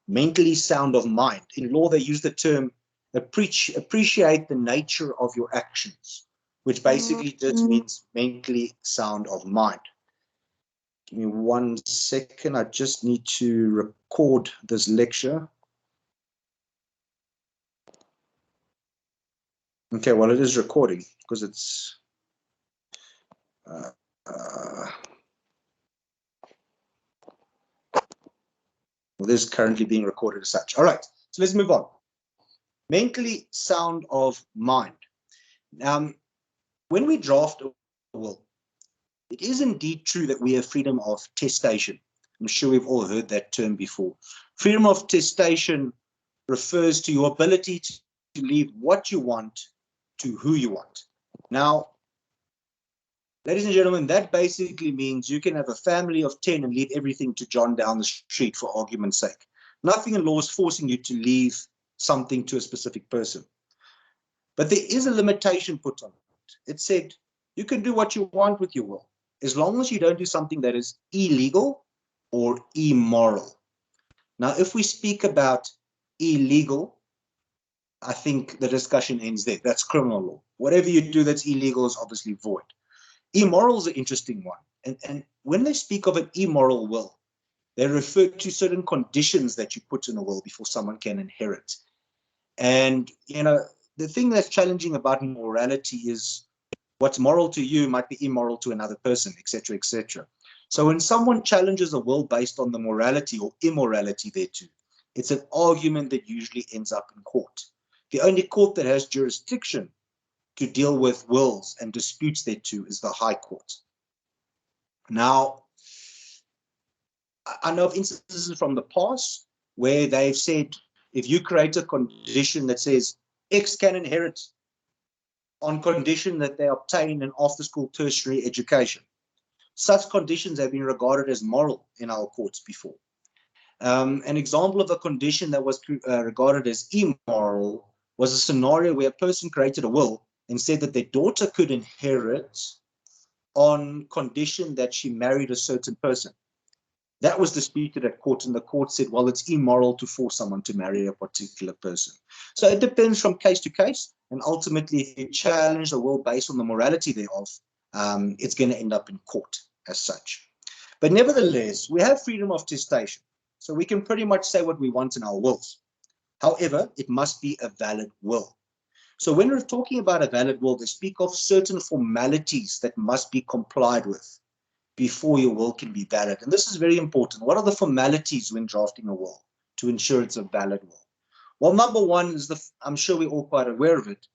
mentally sound of mind. In law, they use the term appreciate the nature of your actions, which basically just means mentally sound of mind. Give me 1 second. I just need to record this lecture. Okay, well, it is recording because it's well, this is currently being recorded as such. All right, so let's move on. Mentally sound of mind. When we draft a will, it is indeed true that we have freedom of testation. I'm sure we've all heard that term before. Freedom of testation refers to your ability to leave what you want to who you want. Now, ladies and gentlemen, that basically means you can have a family of 10 and leave everything to John down the street, for argument's sake. Nothing in law is forcing you to leave something to a specific person. But there is a limitation put on it. It said you can do what you want with your will, as long as you don't do something that is illegal or immoral. Now, if we speak about illegal, I think the discussion ends there. That's criminal law. Whatever you do that's illegal is obviously void. Immoral is an interesting one. And when they speak of an immoral will, they refer to certain conditions that you put in a will before someone can inherit. And, you know, the thing that's challenging about morality is what's moral to you might be immoral to another person, etc., etc. So when someone challenges a will based on the morality or immorality thereto, it's an argument that usually ends up in court. The only court that has jurisdiction to deal with wills and disputes thereto is the High Court. Now, I know of instances from the past where they've said, if you create a condition that says X can inherit on condition that they obtain an after-school tertiary education, such conditions have been regarded as moral in our courts before. An example of a condition that was regarded as immoral was a scenario where a person created a will and said that their daughter could inherit on condition that she married a certain person. That was disputed at court, and the court said, well, it's immoral to force someone to marry a particular person. So it depends from case to case, and ultimately, if you challenge the will based on the morality thereof, it's going to end up in court as such. But nevertheless, we have freedom of testation, so we can pretty much say what we want in our wills. However, it must be a valid will. So when we're talking about a valid will, they speak of certain formalities that must be complied with before your will can be valid. And this is very important. What are the formalities when drafting a will to ensure it's a valid will? Well, number one is, I'm sure we're all quite aware of it,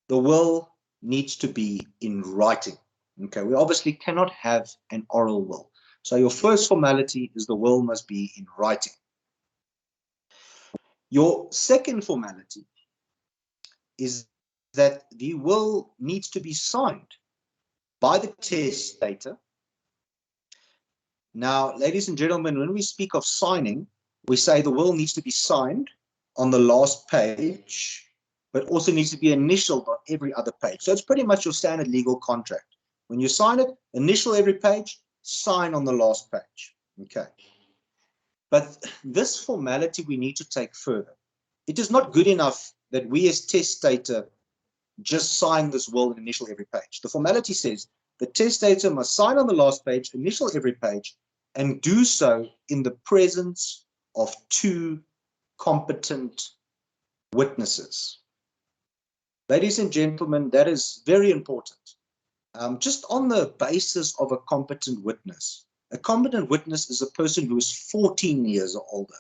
the will needs to be in writing. Okay, we obviously cannot have an oral will. So your first formality is the will must be in writing. Your second formality is that the will needs to be signed by the testator. Now, ladies and gentlemen, when we speak of signing, we say the will needs to be signed on the last page, but also needs to be initialed on every other page. So it's pretty much your standard legal contract. When you sign it, initial every page, sign on the last page. Okay. But this formality we need to take further. It is not good enough that we as testator just sign this will and initial every page. The formality says the testator must sign on the last page, initial every page, and do so in the presence of two competent witnesses. Ladies and gentlemen, that is very important. Just on the basis of a competent witness is a person who is 14 years or older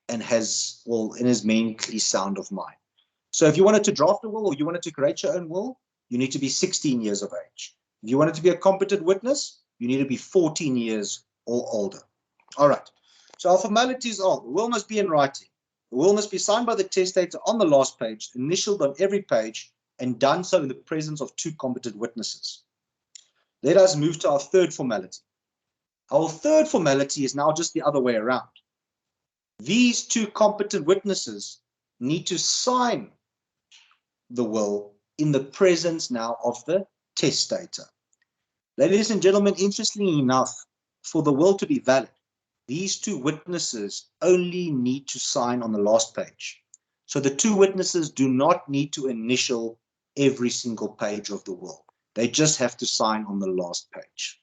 and has, well, and is mentally sound of mind. So if you wanted to draft a will or you wanted to create your own will, you need to be 16 years of age. If you wanted to be a competent witness, you need to be 14 years or older. All right. So our formalities are, the will must be in writing. The will must be signed by the testator on the last page, initialed on every page, and done so in the presence of two competent witnesses. Let us move to our third formality. Our third formality is now just the other way around. These two competent witnesses need to sign the will in the presence now of the testator. Ladies and gentlemen, interestingly enough, for the will to be valid, these two witnesses only need to sign on the last page. So the two witnesses do not need to initial every single page of the will. They just have to sign on the last page.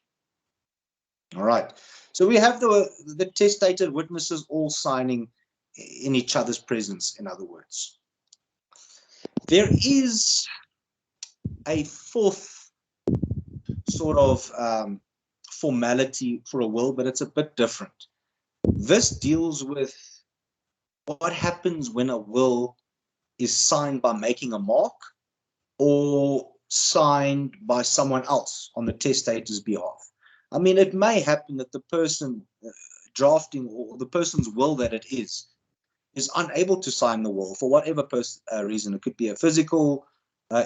All right. So we have the testator witnesses all signing in each other's presence, in other words. There is a fourth sort of formality for a will, but it's a bit different. This deals with what happens when a will is signed by making a mark or signed by someone else on the testator's behalf. I mean, it may happen that the person drafting or the person's will that it is unable to sign the will for whatever reason. It could be a physical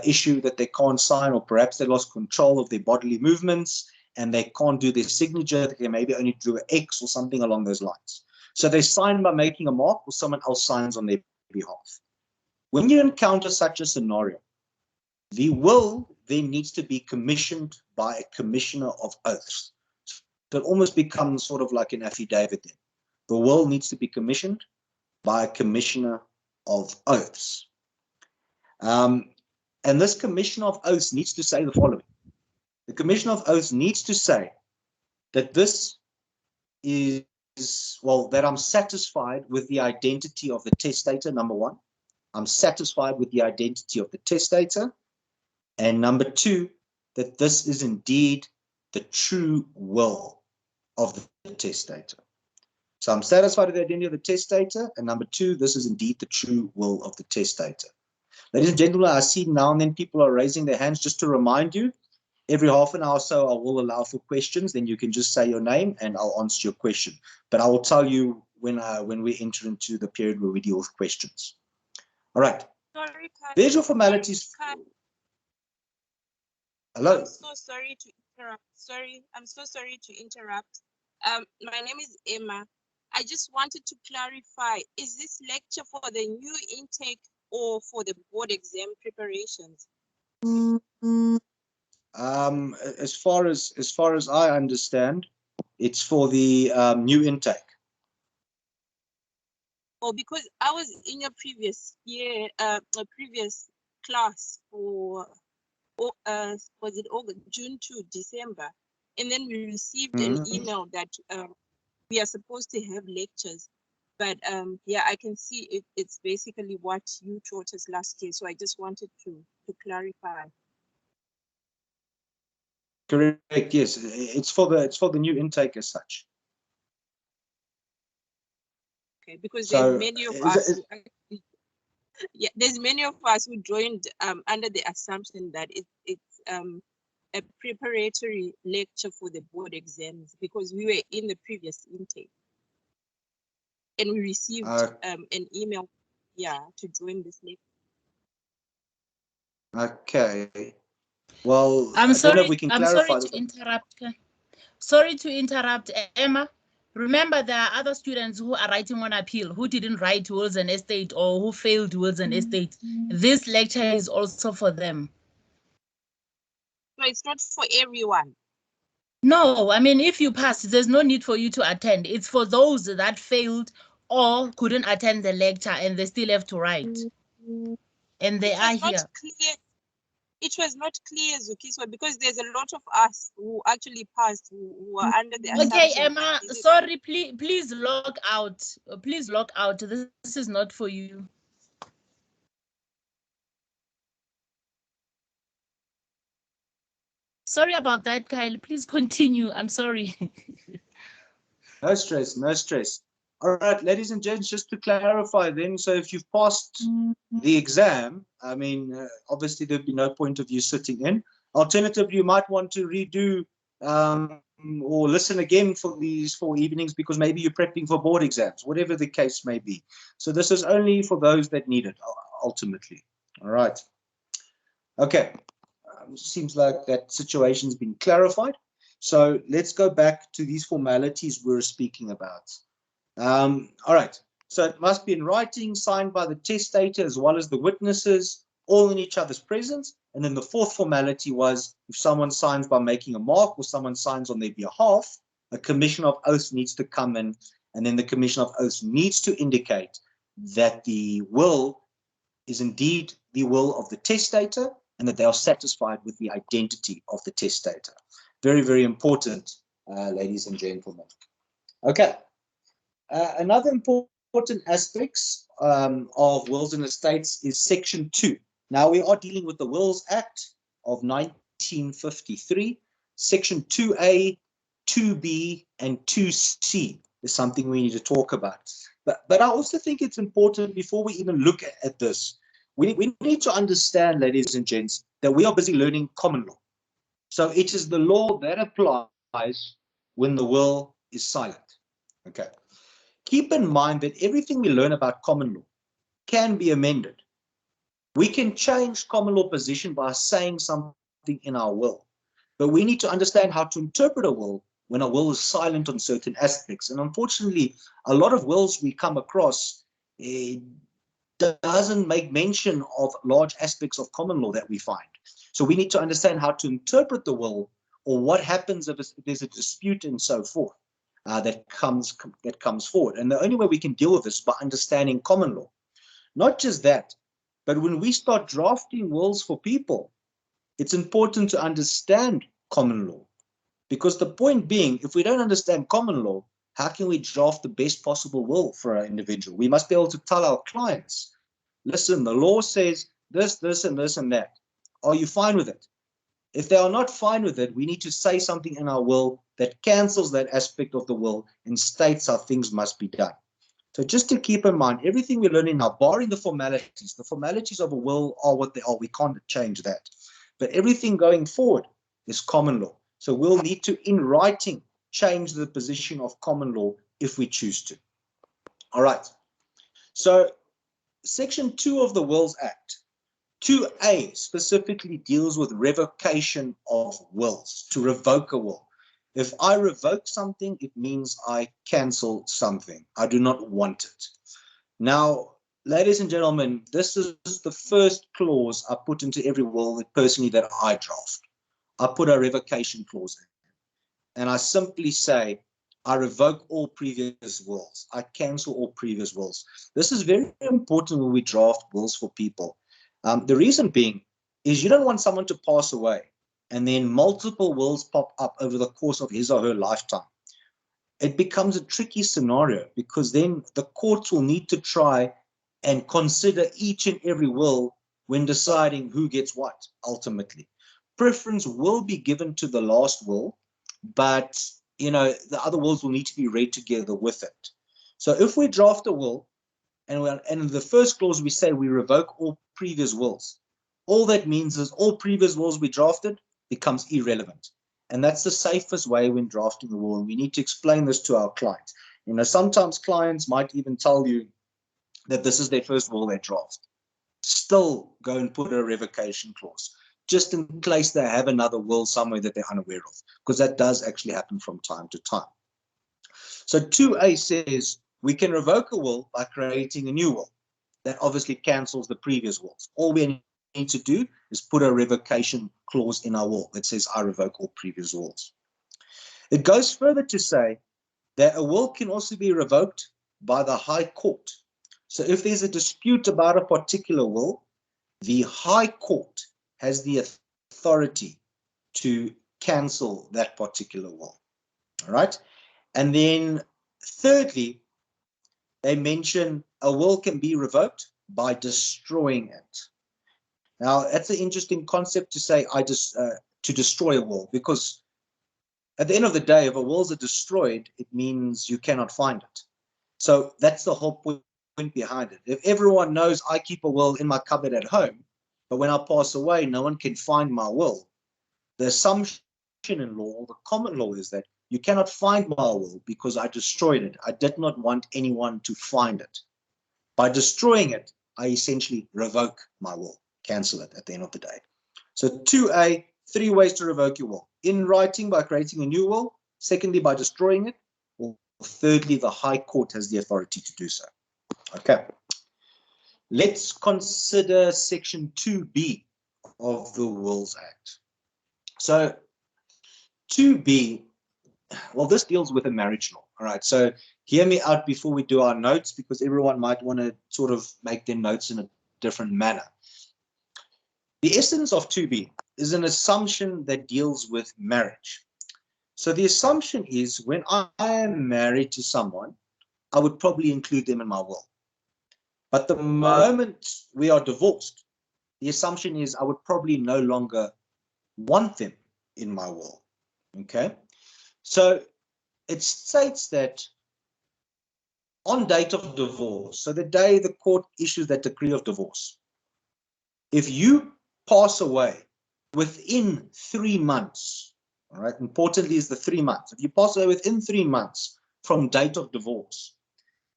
issue that they can't sign, or perhaps they lost control of their bodily movements and they can't do their signature. They can maybe only do an X or something along those lines. So they sign by making a mark, or someone else signs on their behalf. When you encounter such a scenario, the will then needs to be commissioned by a commissioner of oaths. So it almost becomes sort of like an affidavit then. The will needs to be commissioned by a commissioner of oaths. And this commissioner of oaths needs to say the following. The commissioner of oaths needs to say that this is, well, that I'm satisfied with the identity of the testator, number one. I'm satisfied with the identity of the testator. And number two, that this is indeed the true will of the testator. So I'm satisfied with the identity of the testator. And number two, this is indeed the true will of the testator. Ladies and gentlemen, I see now and then people are raising their hands. Just to remind you, every half an hour or so, I will allow for questions. Then you can just say your name and I'll answer your question. But I will tell you when we enter into the period where we deal with questions. All right. Sorry, There's your formalities. Hello. I'm so sorry to interrupt. I'm so sorry to interrupt. My name is Emma. I just wanted to clarify, is this lecture for the new intake or for the board exam preparations? As far as I understand, it's for the new intake. Oh, because I was in your previous year, previous class for, was it August, June to December, and then we received an email that we are supposed to have lectures, but yeah, I can see it's basically what you taught us last year. So I just wanted to clarify. Correct. Yes, it's for the new intake as such. Okay, because there's many of us who actually, yeah, there's many of us who joined under the assumption that it's a preparatory lecture for the board exams, because we were in the previous intake and we received an email, yeah, to join this lecture. Okay. Well, I'm sorry. We can I'm clarify sorry to interrupt. Sorry to interrupt, Emma. Remember, there are other students who are writing on appeal who didn't write wills and estate or who failed wills and estate. This lecture is also for them. So it's not for everyone. No, I mean, if you pass, there's no need for you to attend. It's for those that failed or couldn't attend the lecture and they still have to write. And they are here. It was not clear, Zukiswa, because there's a lot of us who actually passed, who are under the assumption. Okay, Emma, sorry, please log out. Please log out. This is not for you. Sorry about that, Kyle. Please continue. I'm sorry. No stress, no stress. All right, ladies and gents, just to clarify then, so if you've passed the exam, I mean, obviously there'd be no point of you sitting in. Alternatively, you might want to redo or listen again for these 4 evenings because maybe you're prepping for board exams, whatever the case may be. So this is only for those that need it, ultimately. All right. Okay. Seems like that situation's been clarified. So let's go back to these formalities we were speaking about. All right. So it must be in writing, signed by the testator as well as the witnesses, all in each other's presence. And then the fourth formality was if someone signs by making a mark or someone signs on their behalf, a commission of oaths needs to come in, and then the commission of oaths needs to indicate that the will is indeed the will of the testator and that they are satisfied with the identity of the testator. Very, very important, ladies and gentlemen. Okay. Another important aspects of wills and estates is Section 2. Now, we are dealing with the Wills Act of 1953. Section 2A, 2B, and 2C is something we need to talk about. But I also think it's important, before we even look at this, we need to understand, ladies and gents, that we are busy learning common law. So it is the law that applies when the will is silent. Okay. Keep in mind that everything we learn about common law can be amended. We can change common law position by saying something in our will, but we need to understand how to interpret a will when a will is silent on certain aspects. And unfortunately, a lot of wills we come across doesn't make mention of large aspects of common law that we find. So we need to understand how to interpret the will, or what happens if there's a dispute and so forth that comes forward. And the only way we can deal with this is by understanding common law. Not just that, but when we start drafting wills for people, it's important to understand common law. Because the point being, if we don't understand common law, how can we draft the best possible will for our individual? We must be able to tell our clients, listen, the law says this, this, and this, and that. Are you fine with it? If they are not fine with it, we need to say something in our will that cancels that aspect of the will and states how things must be done. So just to keep in mind, everything we're learning now, barring the formalities of a will are what they are. We can't change that. But everything going forward is common law. So we'll need to, in writing, change the position of common law if we choose to. All right. So Section 2 of the Wills Act, 2A, specifically deals with revocation of wills, to revoke a will. If I revoke something, it means I cancel something. I do not want it. Now, ladies and gentlemen, this is the first clause I put into every will personally that I draft. I put a revocation clause in. And I simply say, I revoke all previous wills. I cancel all previous wills. This is very important when we draft wills for people. The reason being is you don't want someone to pass away and then multiple wills pop up over the course of his or her lifetime. It becomes a tricky scenario, because then the courts will need to try and consider each and every will when deciding who gets what ultimately. Preference will be given to the last will, but the other wills will need to be read together with it. So if we draft a will and in the first clause we say we revoke all previous wills, all that means is all previous wills we drafted becomes irrelevant. And that's the safest way when drafting a will. And we need to explain this to our clients. Sometimes clients might even tell you that this is their first will they draft. Still go and put a revocation clause, just in case they have another will somewhere that they're unaware of, because that does actually happen from time to time. So 2A says we can revoke a will by creating a new will. That obviously cancels the previous wills. All we need to do is put a revocation clause in our will that says I revoke all previous wills. It goes further to say that a will can also be revoked by the High Court. So if there's a dispute about a particular will, the High Court has the authority to cancel that particular will. All right. And then thirdly, they mention a will can be revoked by destroying it. Now, that's an interesting concept to say to destroy a will, because at the end of the day, if a wills are destroyed, it means you cannot find it. So that's the whole point behind it. If everyone knows I keep a will in my cupboard at home, but when I pass away, no one can find my will, the assumption in law, or the common law, is that you cannot find my will because I destroyed it. I did not want anyone to find it. By destroying it, I essentially revoke my will, cancel it at the end of the day. So 2A, 3 ways to revoke your will. In writing, by creating a new will. Secondly, by destroying it. Or thirdly, the High Court has the authority to do so. Okay. Let's consider Section 2B of the Wills Act. So 2B well, this deals with a marriage law. All right. So hear me out before we do our notes, because everyone might want to sort of make their notes in a different manner. The essence of 2b is an assumption that deals with marriage. So the assumption is when I am married to someone, I would probably include them in my will. But the moment we are divorced, the assumption is I would probably no longer want them in my will. Okay? So it states that on date of divorce, so the day the court issues that decree of divorce, if you pass away within 3 months, all right, importantly is the 3 months. If you pass away within 3 months from date of divorce,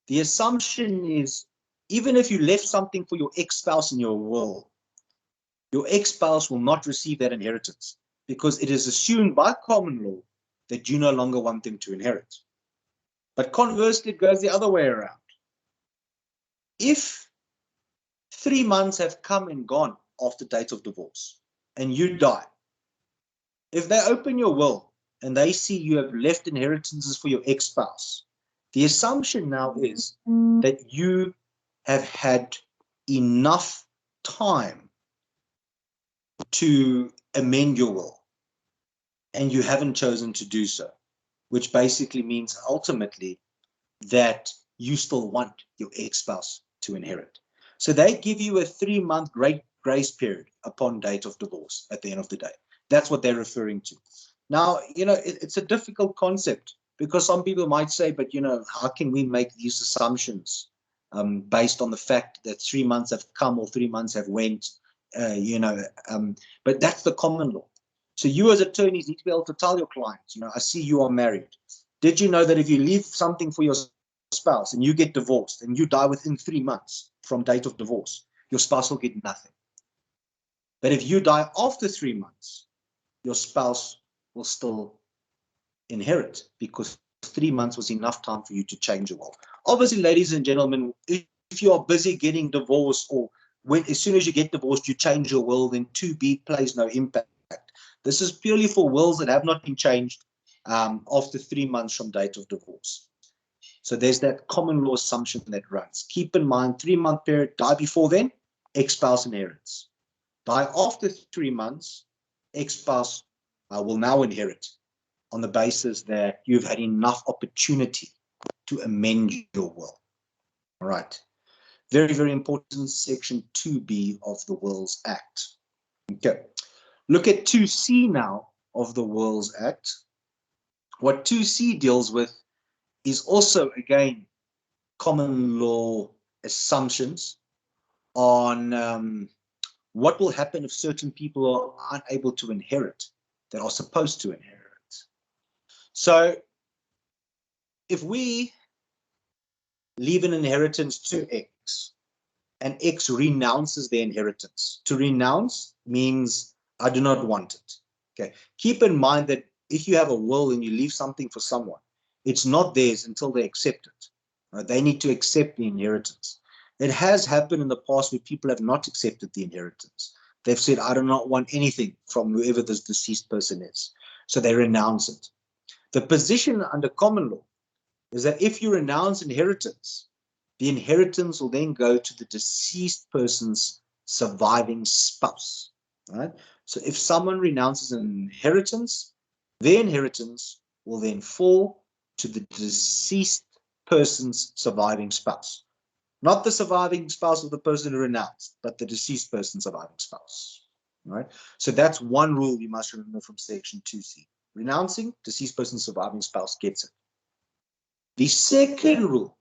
the assumption is even if you left something for your ex-spouse in your will, your ex-spouse will not receive that inheritance because it is assumed by common law that you no longer want them to inherit. But conversely, it goes the other way around. If 3 months have come and gone after date of divorce and you die, if they open your will and they see you have left inheritances for your ex-spouse, the assumption now is that you have had enough time to amend your will and you haven't chosen to do so, which basically means ultimately that you still want your ex-spouse to inherit. So they give you a 3-month grace period upon date of divorce at the end of the day. That's what they're referring to. Now, you know, it's a difficult concept because some people might say, but, you know, how can we make these assumptions based on the fact that 3 months have come or 3 months have went, but that's the common law. So you as attorneys need to be able to tell your clients, you know, I see you are married. Did you know that if you leave something for your spouse and you get divorced and you die within 3 months from date of divorce, your spouse will get nothing. But if you die after 3 months, your spouse will still inherit because 3 months was enough time for you to change your will. Obviously, ladies and gentlemen, if you are busy getting divorced or as soon as you get divorced, you change your will, then 2b plays no impact. This is purely for wills that have not been changed after 3 months from date of divorce. So there's that common law assumption that runs. Keep in mind, 3-month period, die before then, ex-spouse inherits. Die after 3 months, ex-spouse will now inherit on the basis that you've had enough opportunity to amend your will. All right. Very, very important, section 2b of the Wills Act. Okay. Look at 2c now of the Wills Act. What 2c deals with is also, again, common law assumptions on what will happen if certain people are unable to inherit that are supposed to inherit. So if we leave an inheritance to X and X renounces the inheritance, to renounce means I do not want it. Okay. Keep in mind that if you have a will and you leave something for someone, it's not theirs until they accept it. Right? They need to accept the inheritance. It has happened in the past where people have not accepted the inheritance. They've said, I do not want anything from whoever this deceased person is. So they renounce it. The position under common law is that if you renounce inheritance, the inheritance will then go to the deceased person's surviving spouse. Right? So if someone renounces an inheritance, their inheritance will then fall to the deceased person's surviving spouse. Not the surviving spouse of the person who renounced, but the deceased person's surviving spouse. Right? So that's one rule you must remember from section 2c. Renouncing, deceased person's surviving spouse gets it. The second rule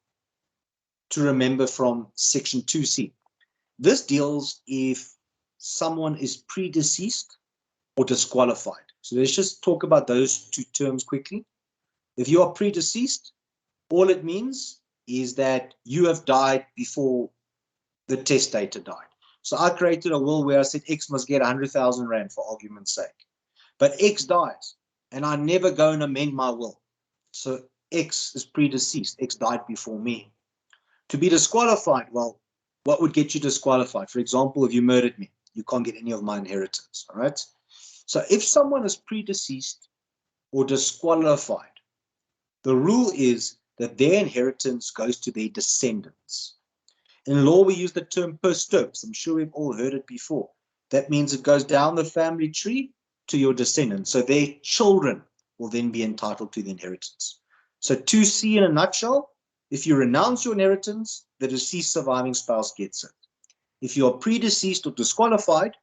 to remember from section 2c, this deals if someone is predeceased or disqualified. So let's just talk about those two terms quickly. If you are predeceased, all it means is that you have died before the testator died. So I created a will where I said X must get 100,000 Rand for argument's sake. But X dies and I never go and amend my will. So X is predeceased. X died before me. To be disqualified, well, what would get you disqualified? For example, if you murdered me, you can't get any of my inheritance, all right? So if someone is predeceased or disqualified, The rule is that their inheritance goes to their descendants. In law, we use the term per stirps. I'm sure we've all heard it before. That means it goes down the family tree to your descendants. So their children will then be entitled to the inheritance. So 2C in a nutshell, if you renounce your inheritance, the deceased surviving spouse gets it. If you are predeceased or disqualified,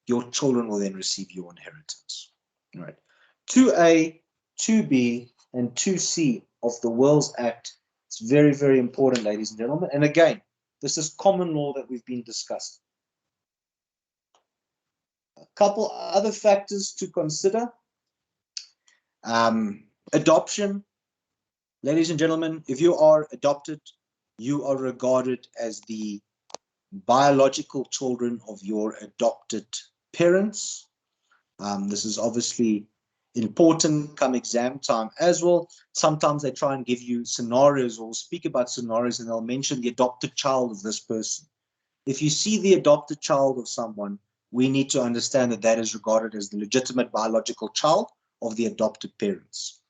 your children will then receive your inheritance. All right. 2A, 2B, and 2C of the Wills Act. It's very, very important, ladies and gentlemen. And again, this is common law that we've been discussing. A couple other factors to consider. Adoption. Ladies and gentlemen, if you are adopted, you are regarded as the biological children of your adopted parents. This is obviously important come exam time as well. Sometimes they try and give you scenarios or speak about scenarios and they'll mention the adopted child of this person. If you see the adopted child of someone, we need to understand that that is regarded as the legitimate biological child of the adopted parents.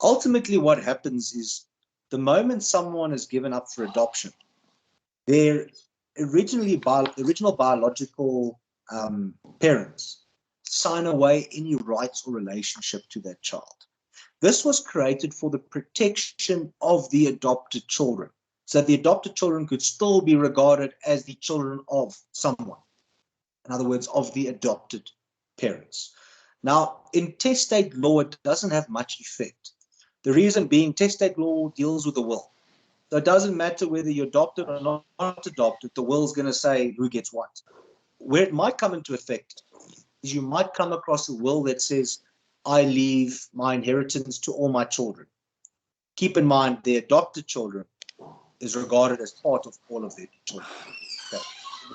Ultimately, what happens is the moment someone is given up for adoption, their original biological parents sign away any rights or relationship to that child. This was created for the protection of the adopted children, so that the adopted children could still be regarded as the children of someone. In other words, of the adopted parents. Now, in testate law, it doesn't have much effect. The reason being, testate law deals with the will. So it doesn't matter whether you're adopted or not adopted, the will is going to say who gets what. Where it might come into effect is you might come across a will that says, I leave my inheritance to all my children. Keep in mind, the adopted children is regarded as part of all of their children. Okay.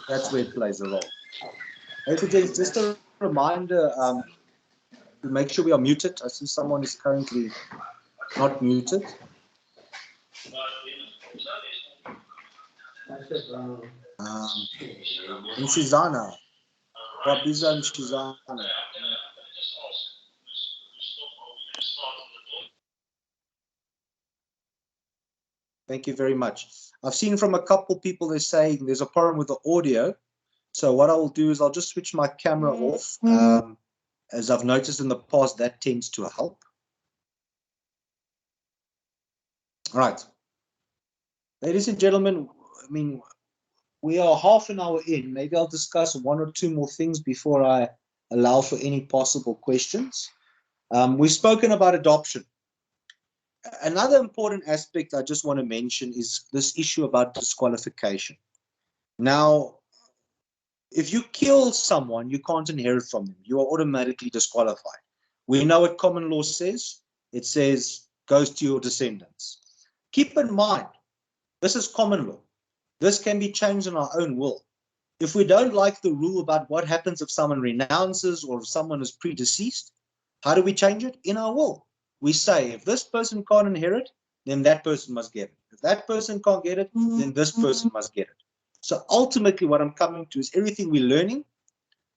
That's where it plays a role. Just a reminder to make sure we are muted. I see someone is currently not muted. Shizana. Wabiza and Shizana. Thank you very much. I've seen from a couple people they're saying there's a problem with the audio. So what I will do is I'll just switch my camera off. As I've noticed in the past, that tends to help. All right. Ladies and gentlemen, I mean, we are half an hour in. Maybe I'll discuss one or two more things before I allow for any possible questions. We've spoken about adoption. Another important aspect I just want to mention is this issue about disqualification. Now, if you kill someone, you can't inherit from them. You are automatically disqualified. We know what common law says. It says goes to your descendants. Keep in mind, this is common law. This can be changed in our own will. If we don't like the rule about what happens if someone renounces or if someone is predeceased, how do we change it? In our will. We say, if this person can't inherit, then that person must get it. If that person can't get it, then this person must get it. So ultimately, what I'm coming to is everything we're learning,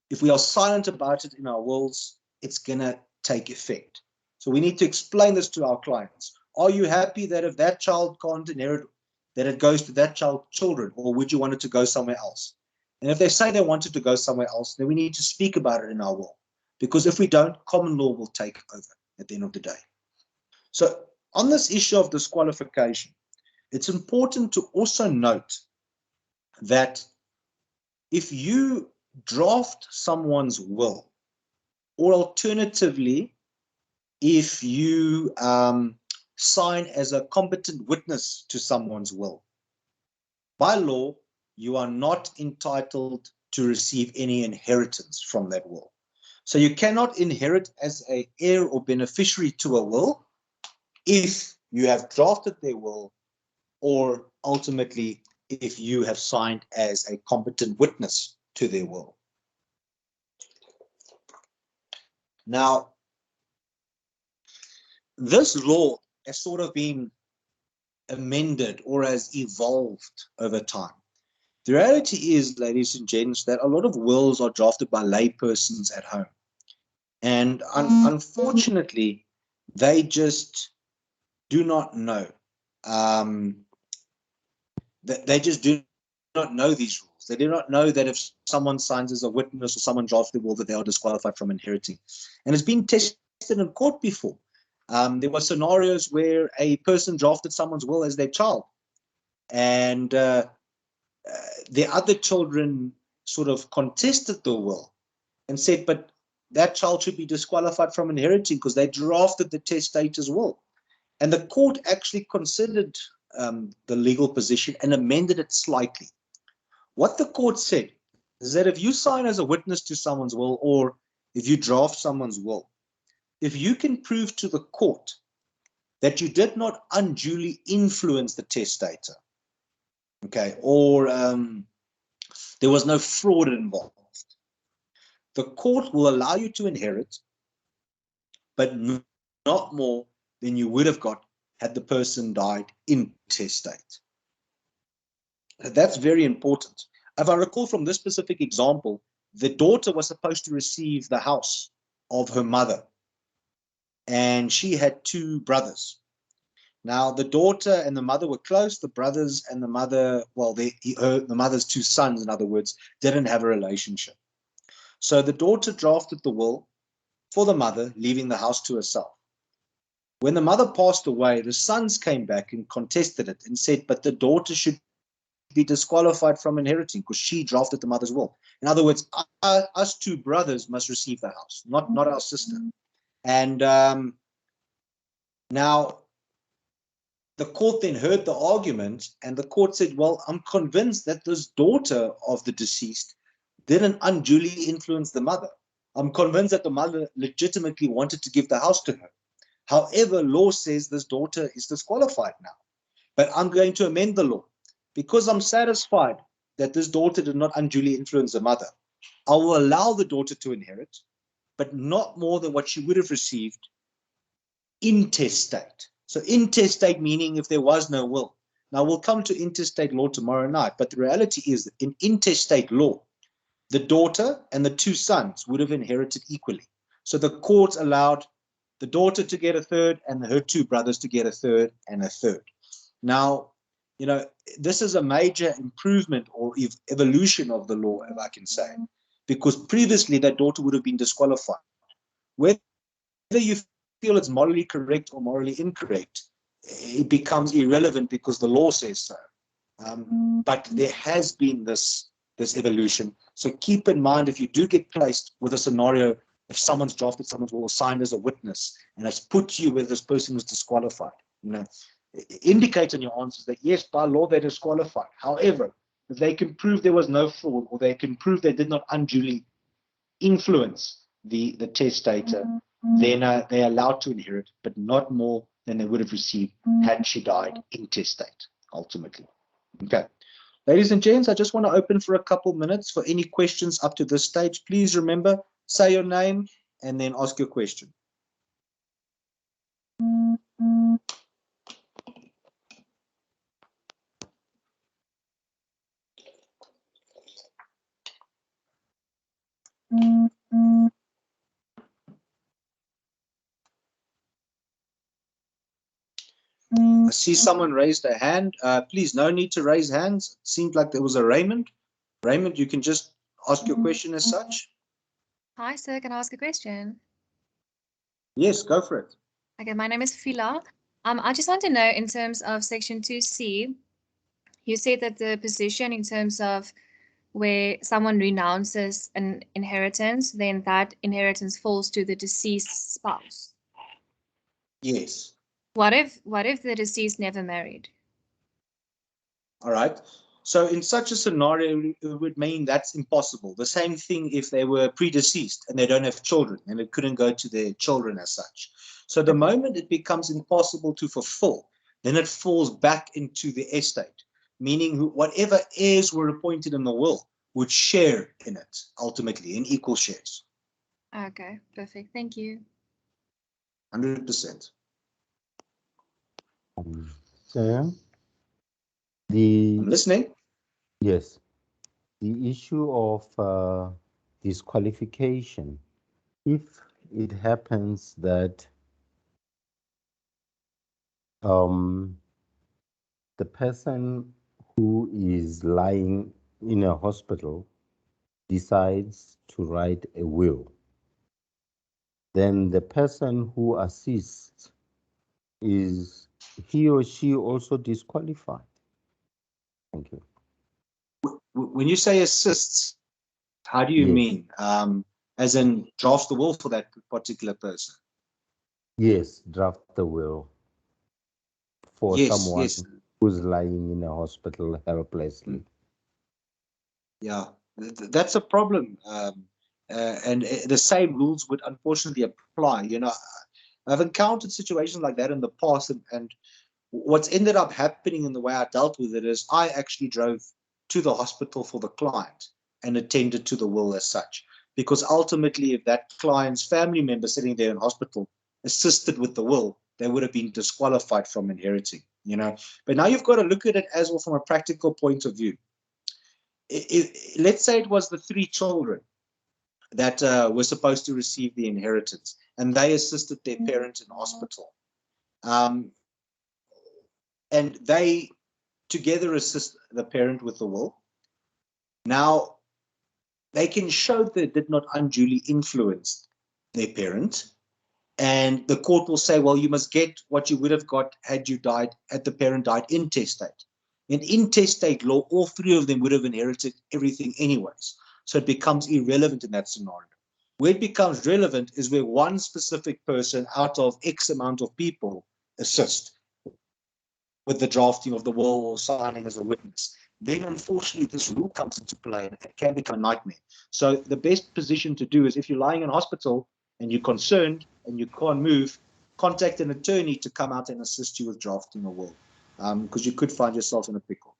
if we are silent about it in our wills, it's going to take effect. So we need to explain this to our clients. Are you happy that if that child can't inherit, that it goes to that child's children, or would you want it to go somewhere else? And if they say they want it to go somewhere else, then we need to speak about it in our will. Because if we don't, common law will take over at the end of the day. So on this issue of disqualification, it's important to also note that if you draft someone's will, or alternatively, if you sign as a competent witness to someone's will, by law, you are not entitled to receive any inheritance from that will. So you cannot inherit as an heir or beneficiary to a will if you have drafted their will, or ultimately if you have signed as a competent witness to their will. Now, this law has sort of been amended or has evolved over time. The reality is, ladies and gents, that a lot of wills are drafted by laypersons at home. And unfortunately, they just do not know. They just do not know these rules. They do not know that if someone signs as a witness or someone drafts the will, that they are disqualified from inheriting. And it's been tested in court before. There were scenarios where a person drafted someone's will as their child, and the other children sort of contested the will and said, but that child should be disqualified from inheriting because they drafted the testator's will. And the court actually considered the legal position and amended it slightly. What the court said is that if you sign as a witness to someone's will, or if you draft someone's will, if you can prove to the court that you did not unduly influence the testator, okay, or there was no fraud involved, the court will allow you to inherit, but not more than you would have got had the person died intestate. That's very important. If I recall from this specific example, the daughter was supposed to receive the house of her mother, and she had two brothers. Now, the daughter and the mother were close. The brothers and the mother, well, the mother's two sons, in other words, didn't have a relationship. So the daughter drafted the will for the mother, leaving the house to herself. When the mother passed away, the sons came back and contested it and said, but the daughter should be disqualified from inheriting because she drafted the mother's will. In other words, us two brothers must receive the house, not our sister. And now the court then heard the argument, and the court said, well, I'm convinced that this daughter of the deceased didn't unduly influence the mother. I'm convinced that the mother legitimately wanted to give the house to her. However, law says this daughter is disqualified now. But I'm going to amend the law. Because I'm satisfied that this daughter did not unduly influence the mother, I will allow the daughter to inherit, but not more than what she would have received intestate. So intestate meaning if there was no will. Now, we'll come to intestate law tomorrow night, but the reality is that in intestate law, the daughter and the two sons would have inherited equally. So the court allowed the daughter to get a third and her two brothers to get a third and a third. Now, you know, this is a major improvement or evolution of the law, if I can say, because previously that daughter would have been disqualified. Whether you feel it's morally correct or morally incorrect, it becomes irrelevant because the law says so. But there has been this evolution. So keep in mind, if you do get placed with a scenario, if someone's drafted someone's will or signed as a witness and has put you where this person was disqualified, you know, indicate in your answers that yes, by law they're disqualified. However, if they can prove there was no fraud, or they can prove they did not unduly influence the testator, then they're allowed to inherit, but not more than they would have received had she died intestate, ultimately. Okay. Ladies and gents, I just want to open for a couple minutes for any questions up to this stage. Please remember, say your name and then ask your question. I see someone raised a hand. Please, no need to raise hands. It seemed like there was a Raymond. Raymond, you can just ask your question as such. Hi, sir. Can I ask a question? Yes, go for it. Okay, my name is Fila. I just want to know, in terms of Section 2C, you said that the position in terms of where someone renounces an inheritance, then that inheritance falls to the deceased spouse. Yes. What if the deceased never married? All right. So in such a scenario, it would mean that's impossible. The same thing if they were predeceased and they don't have children, and it couldn't go to their children as such. So the moment it becomes impossible to fulfill, then it falls back into the estate, meaning whatever heirs were appointed in the will would share in it, ultimately, in equal shares. Okay, perfect. Thank you. 100%. So I'm listening. Yes, the issue of disqualification. If it happens that the person who is lying in a hospital decides to write a will, then the person who assists, is he or she also disqualified? Thank you. When you say assists, how do you Yes. mean? As in drafts the will for that particular person? Yes, draft the will for Yes, someone yes. who's lying in a hospital helplessly. Yeah, that's a problem. And the same rules would unfortunately apply. You know, I've encountered situations like that in the past, and what's ended up happening in the way I dealt with it is I actually drove to the hospital for the client and attended to the will as such. Because ultimately, if that client's family member sitting there in hospital assisted with the will, they would have been disqualified from inheriting, you know. But now you've got to look at it as well from a practical point of view. Let's say it was the 3 children that were supposed to receive the inheritance, and they assisted their parents in hospital. And they together assist the parent with the will. Now, they can show they did not unduly influence their parent, and the court will say, well, you must get what you would have got had you died, had the parent died intestate. In intestate law, all 3 of them would have inherited everything anyways. So it becomes irrelevant in that scenario. Where it becomes relevant is where one specific person out of X amount of people assist with the drafting of the will or signing as a witness. Then, unfortunately, this rule comes into play and it can become a nightmare. So the best position to do is if you're lying in hospital and you're concerned and you can't move, contact an attorney to come out and assist you with drafting a will, because you could find yourself in a pickle.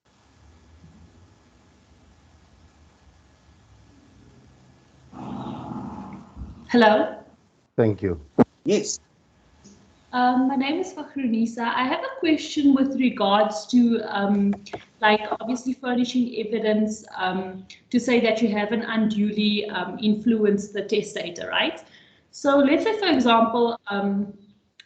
Hello. Thank you. Yes. My name is Fakhrunisa. I have a question with regards to, like, obviously furnishing evidence to say that you haven't unduly influenced the testator, right? So let's say, for example, I'm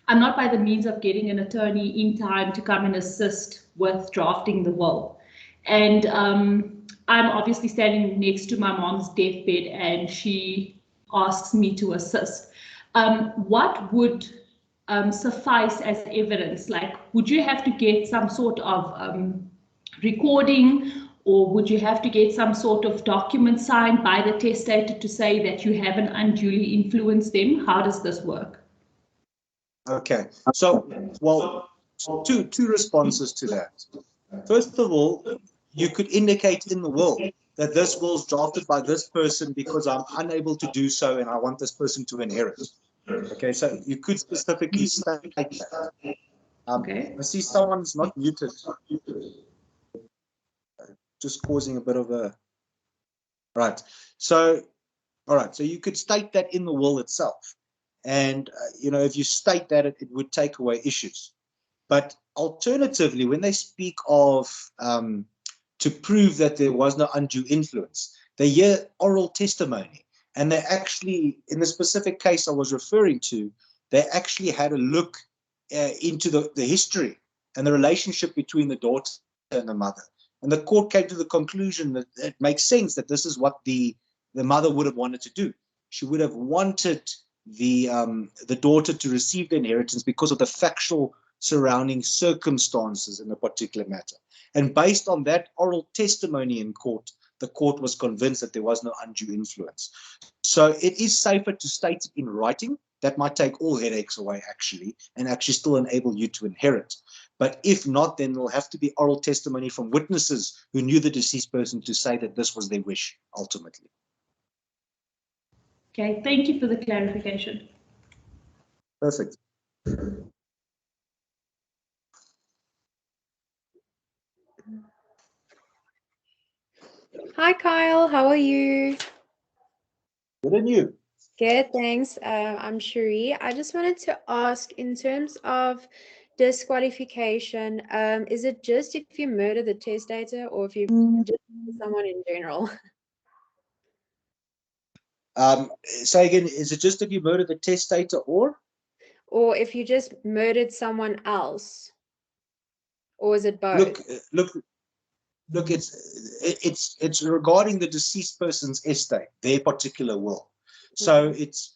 not by the means of getting an attorney in time to come and assist with drafting the will. And I'm obviously standing next to my mom's deathbed and she asks me to assist. What would suffice as evidence? Like, would you have to get some sort of recording, or would you have to get some sort of document signed by the testator to say that you haven't unduly influenced them? How does this work? Okay. So, well, two responses to that. First of all, you could indicate in the will that this will is drafted by this person because I'm unable to do so and I want this person to inherit. Okay, so you could specifically state that. Okay. I see someone's not muted, just causing a bit of a... Right. So, all right. So you could state that in the will itself. And, you know, if you state that, it would take away issues. But alternatively, when they speak of to prove that there was no undue influence, they hear oral testimony. And they actually, in the specific case I was referring to, they actually had a look into the history and the relationship between the daughter and the mother. And the court came to the conclusion that it makes sense that this is what the mother would have wanted to do. She would have wanted the daughter to receive the inheritance because of the factual surrounding circumstances in a particular matter. And based on that oral testimony in court, the court was convinced that there was no undue influence. So it is safer to state it in writing. That might take all headaches away, actually, and actually still enable you to inherit. But if not, then there'll have to be oral testimony from witnesses who knew the deceased person to say that this was their wish, ultimately. Okay, thank you for the clarification. Perfect. Hi, Kyle. How are you? Good on you. Good, thanks. I'm Cherie. I just wanted to ask, in terms of disqualification, is it just if you murder the testator or if you just someone in general? Say again, is it just if you murder the testator or? Or if you just murdered someone else? or is it both? Look, it's regarding the deceased person's estate, their particular will. So it's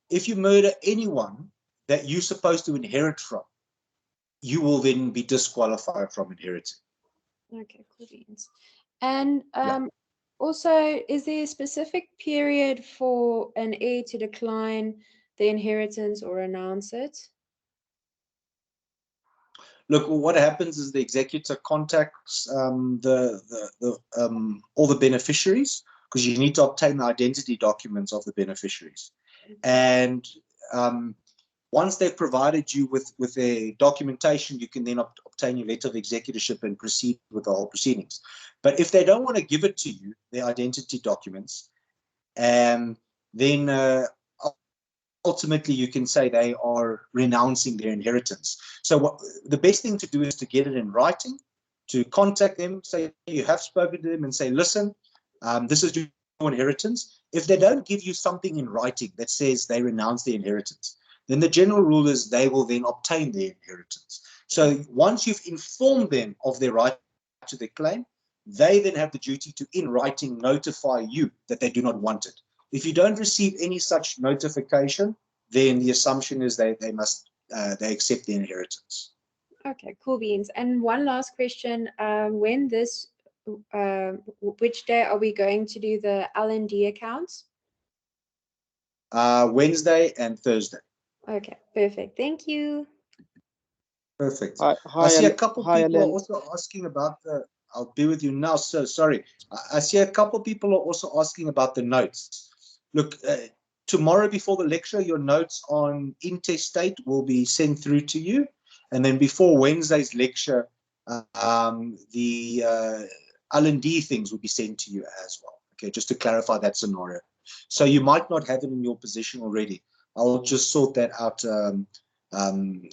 if you murder anyone that you're supposed to inherit from, you will then be disqualified from inheriting. Okay, cool beans. And also, is there a specific period for an heir to decline the inheritance or renounce it? Look, what happens is the executor contacts all the beneficiaries, because you need to obtain the identity documents of the beneficiaries. And once they've provided you with their documentation, you can then obtain your letter of executorship and proceed with the whole proceedings. But if they don't want to give it to you, their identity documents, then ultimately you can say they are renouncing their inheritance. So the best thing to do is to get it in writing, to contact them, say you have spoken to them and say, listen, this is your inheritance. If they don't give you something in writing that says they renounce their inheritance, then the general rule is they will then obtain their inheritance. So once you've informed them of their right to their claim, they then have the duty to, in writing, notify you that they do not want it. If you don't receive any such notification, then the assumption is they accept the inheritance. Okay, cool beans. And one last question: which day are we going to do the L&D accounts? Wednesday and Thursday. Okay, perfect. Thank you. Perfect. Hi, I see a couple hi, people are Alan. also asking about the. I'll be with you now. So sorry. I see a couple people are also asking about the notes. Look, tomorrow before the lecture, your notes on intestate will be sent through to you, and then before Wednesday's lecture, the L&D things will be sent to you as well. Okay, just to clarify that scenario. So you might not have it in your position already. I'll just sort that out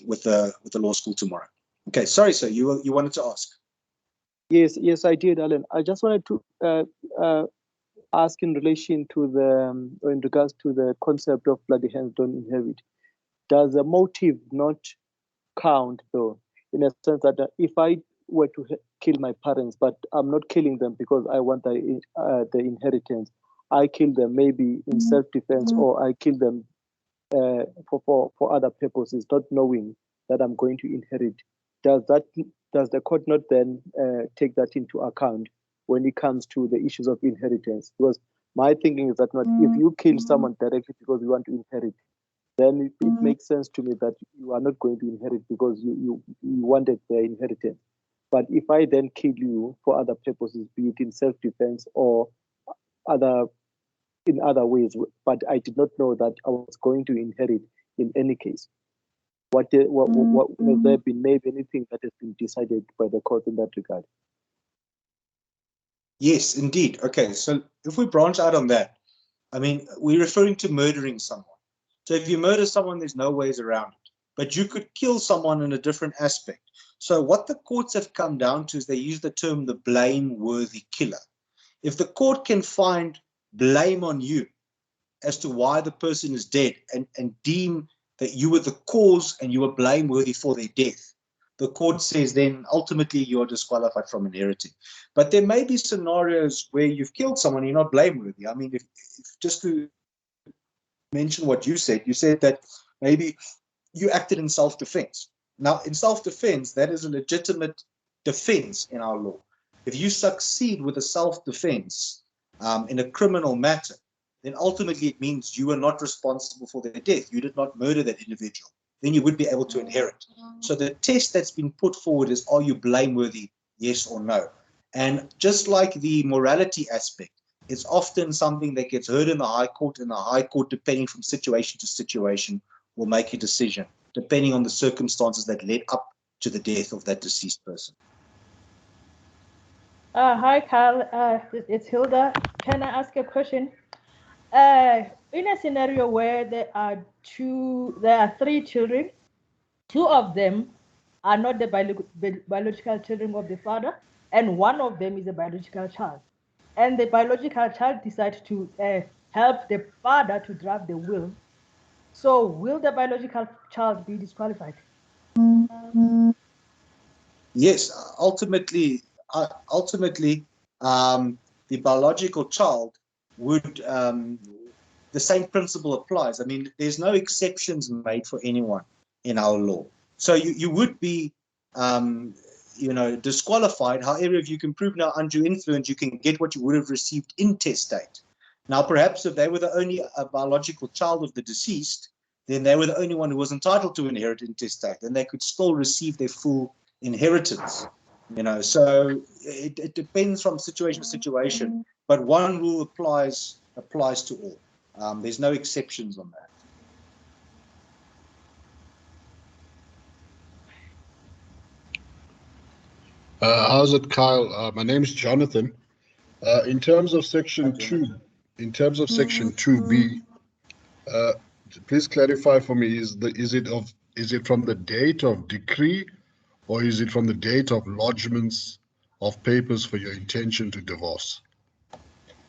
with the law school tomorrow. Okay, sorry, sir. You wanted to ask. Yes, I did, Alan. I just wanted to ask in relation to in regards to the concept of bloody hands don't inherit. Does the motive not count, though, in a sense that if I were to kill my parents, but I'm not killing them because I want the inheritance, I kill them maybe in self-defense, or I kill them for other purposes, not knowing that I'm going to inherit. Does the court not then take that into account when it comes to the issues of inheritance? Because my thinking is that if you kill someone directly because you want to inherit, then it makes sense to me that you are not going to inherit because you wanted the inheritance. But if I then kill you for other purposes, be it in self-defense or in other ways, but I did not know that I was going to inherit in any case, what has there been maybe anything that has been decided by the court in that regard? Yes, indeed. Okay, so if we branch out on that, I mean, we're referring to murdering someone. So if you murder someone, there's no ways around it. But you could kill someone in a different aspect. So what the courts have come down to is they use the term the blameworthy killer. If the court can find blame on you as to why the person is dead and deem that you were the cause and you were blameworthy for their death, the court says then ultimately you are disqualified from inheriting. But there may be scenarios where you've killed someone, you're not blameworthy. I mean, if just to mention what you said that maybe you acted in self-defense. Now, in self-defense, that is a legitimate defense in our law. If you succeed with a self-defense in a criminal matter, then ultimately it means you are not responsible for their death. You did not murder that individual. Then you would be able to inherit. So the test that's been put forward is, are you blameworthy, yes or no? And just like the morality aspect, it's often something that gets heard in the High Court, and the High Court, depending from situation to situation, will make a decision, depending on the circumstances that led up to the death of that deceased person. Hi, Carl. It's Hilda. Can I ask a question? In a scenario where there are three children, two of them are not the biological children of the father, and one of them is a biological child. And the biological child decides to help the father to draft the will. So will the biological child be disqualified? Yes, ultimately, the biological child would, the same principle applies. I mean, there's no exceptions made for anyone in our law. So you would be, disqualified. However, if you can prove no undue influence, you can get what you would have received intestate. Now, perhaps if they were the only biological child of the deceased, then they were the only one who was entitled to inherit intestate, and they could still receive their full inheritance. So it depends from situation to situation, but one rule applies to all. There's no exceptions on that. How's it, Kyle? My name is Jonathan. In terms of section 2, in terms of section 2B, please clarify for me: is it from the date of decree, or is it from the date of lodgements of papers for your intention to divorce?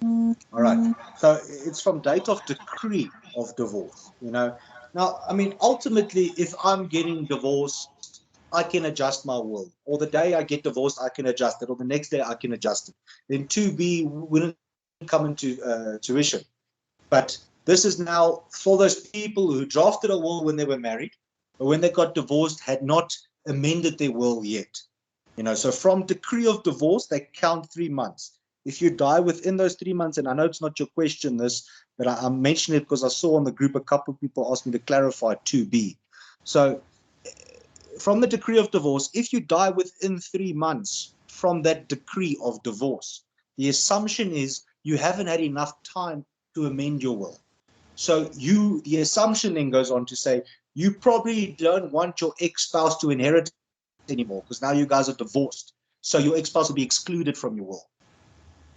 All right. So it's from date of decree of divorce. Now, I mean, ultimately, if I'm getting divorced, I can adjust my will, or the day I get divorced, I can adjust it, or the next day I can adjust it. Then 2B wouldn't come into tuition. But this is now for those people who drafted a will when they were married, but when they got divorced, had not amended their will yet. So from decree of divorce, they count 3 months. If you die within those 3 months, and I know it's not your question, but I mentioned it because I saw on the group a couple of people asked me to clarify 2B. So from the decree of divorce, if you die within 3 months from that decree of divorce, the assumption is you haven't had enough time to amend your will. So the assumption then goes on to say, you probably don't want your ex-spouse to inherit anymore because now you guys are divorced. So your ex-spouse will be excluded from your will.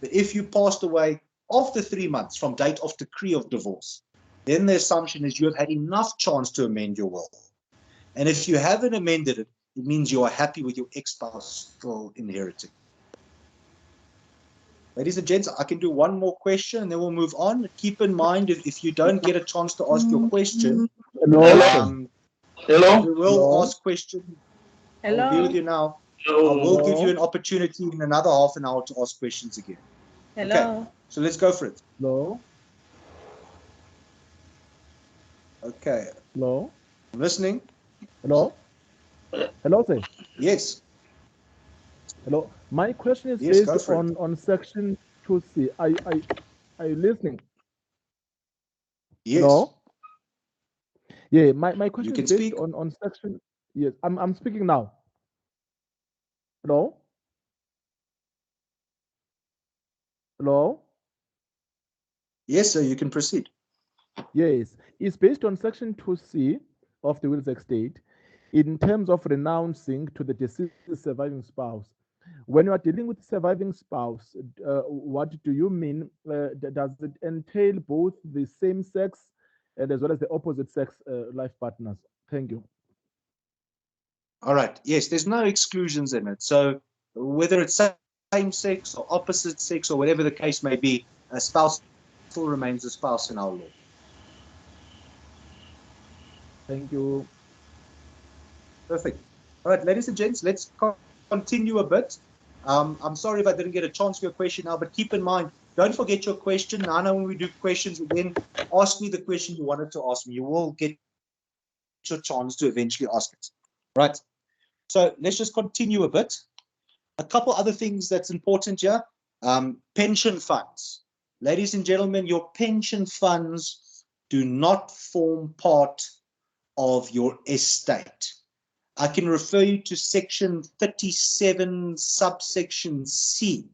But if you passed away after 3 months from date of decree of divorce, then the assumption is you have had enough chance to amend your will. And if you haven't amended it, it means you are happy with your ex-spouse still inheriting. Ladies and gents, I can do one more question and then we'll move on. Keep in mind, if you don't get a chance to ask your question, Hello? we will ask questions. I'll be with you now. Hello? I will give you an opportunity in another half an hour to ask questions again. Hello. Okay, so let's go for it. Hello? Okay. Hello? I'm listening. Hello? Hello, sir. Yes. Hello. My question is Yes, go based for it. on section 2C. Are you listening? Yes. Hello? Yeah, my question can is based speak. on section. Yes, I'm speaking now. Hello? Hello? Yes, sir, you can proceed. Yes, it's based on section 2C of the Wills Estate in terms of renouncing to the deceased surviving spouse. When you are dealing with surviving spouse, what do you mean? Does it entail both the same sex and as well as the opposite sex life partners? Thank you. All right. Yes, there's no exclusions in it. So whether it's same sex or opposite sex or whatever the case may be, a spouse still remains a spouse in our law. Thank you. Perfect. All right, ladies and gents, let's continue a bit. I'm sorry if I didn't get a chance for your question now, but keep in mind, don't forget your question. Now, when we do questions again, ask me the question you wanted to ask me. You will get your chance to eventually ask it. Right. So let's just continue a bit. A couple other things that's important here. Pension funds. Ladies and gentlemen, your pension funds do not form part of your estate. I can refer you to section 37, subsection C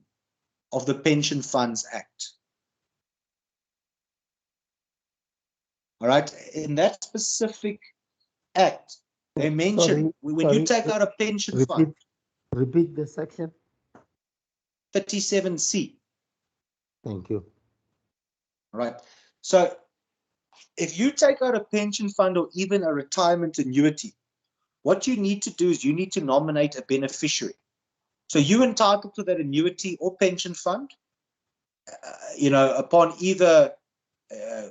of the Pension Funds Act. All right, in that specific act, they mention when you take out a pension fund. Repeat the section. 37C. Thank you. All right, so if you take out a pension fund or even a retirement annuity, what you need to do is you need to nominate a beneficiary. So you're entitled to that annuity or pension fund, upon either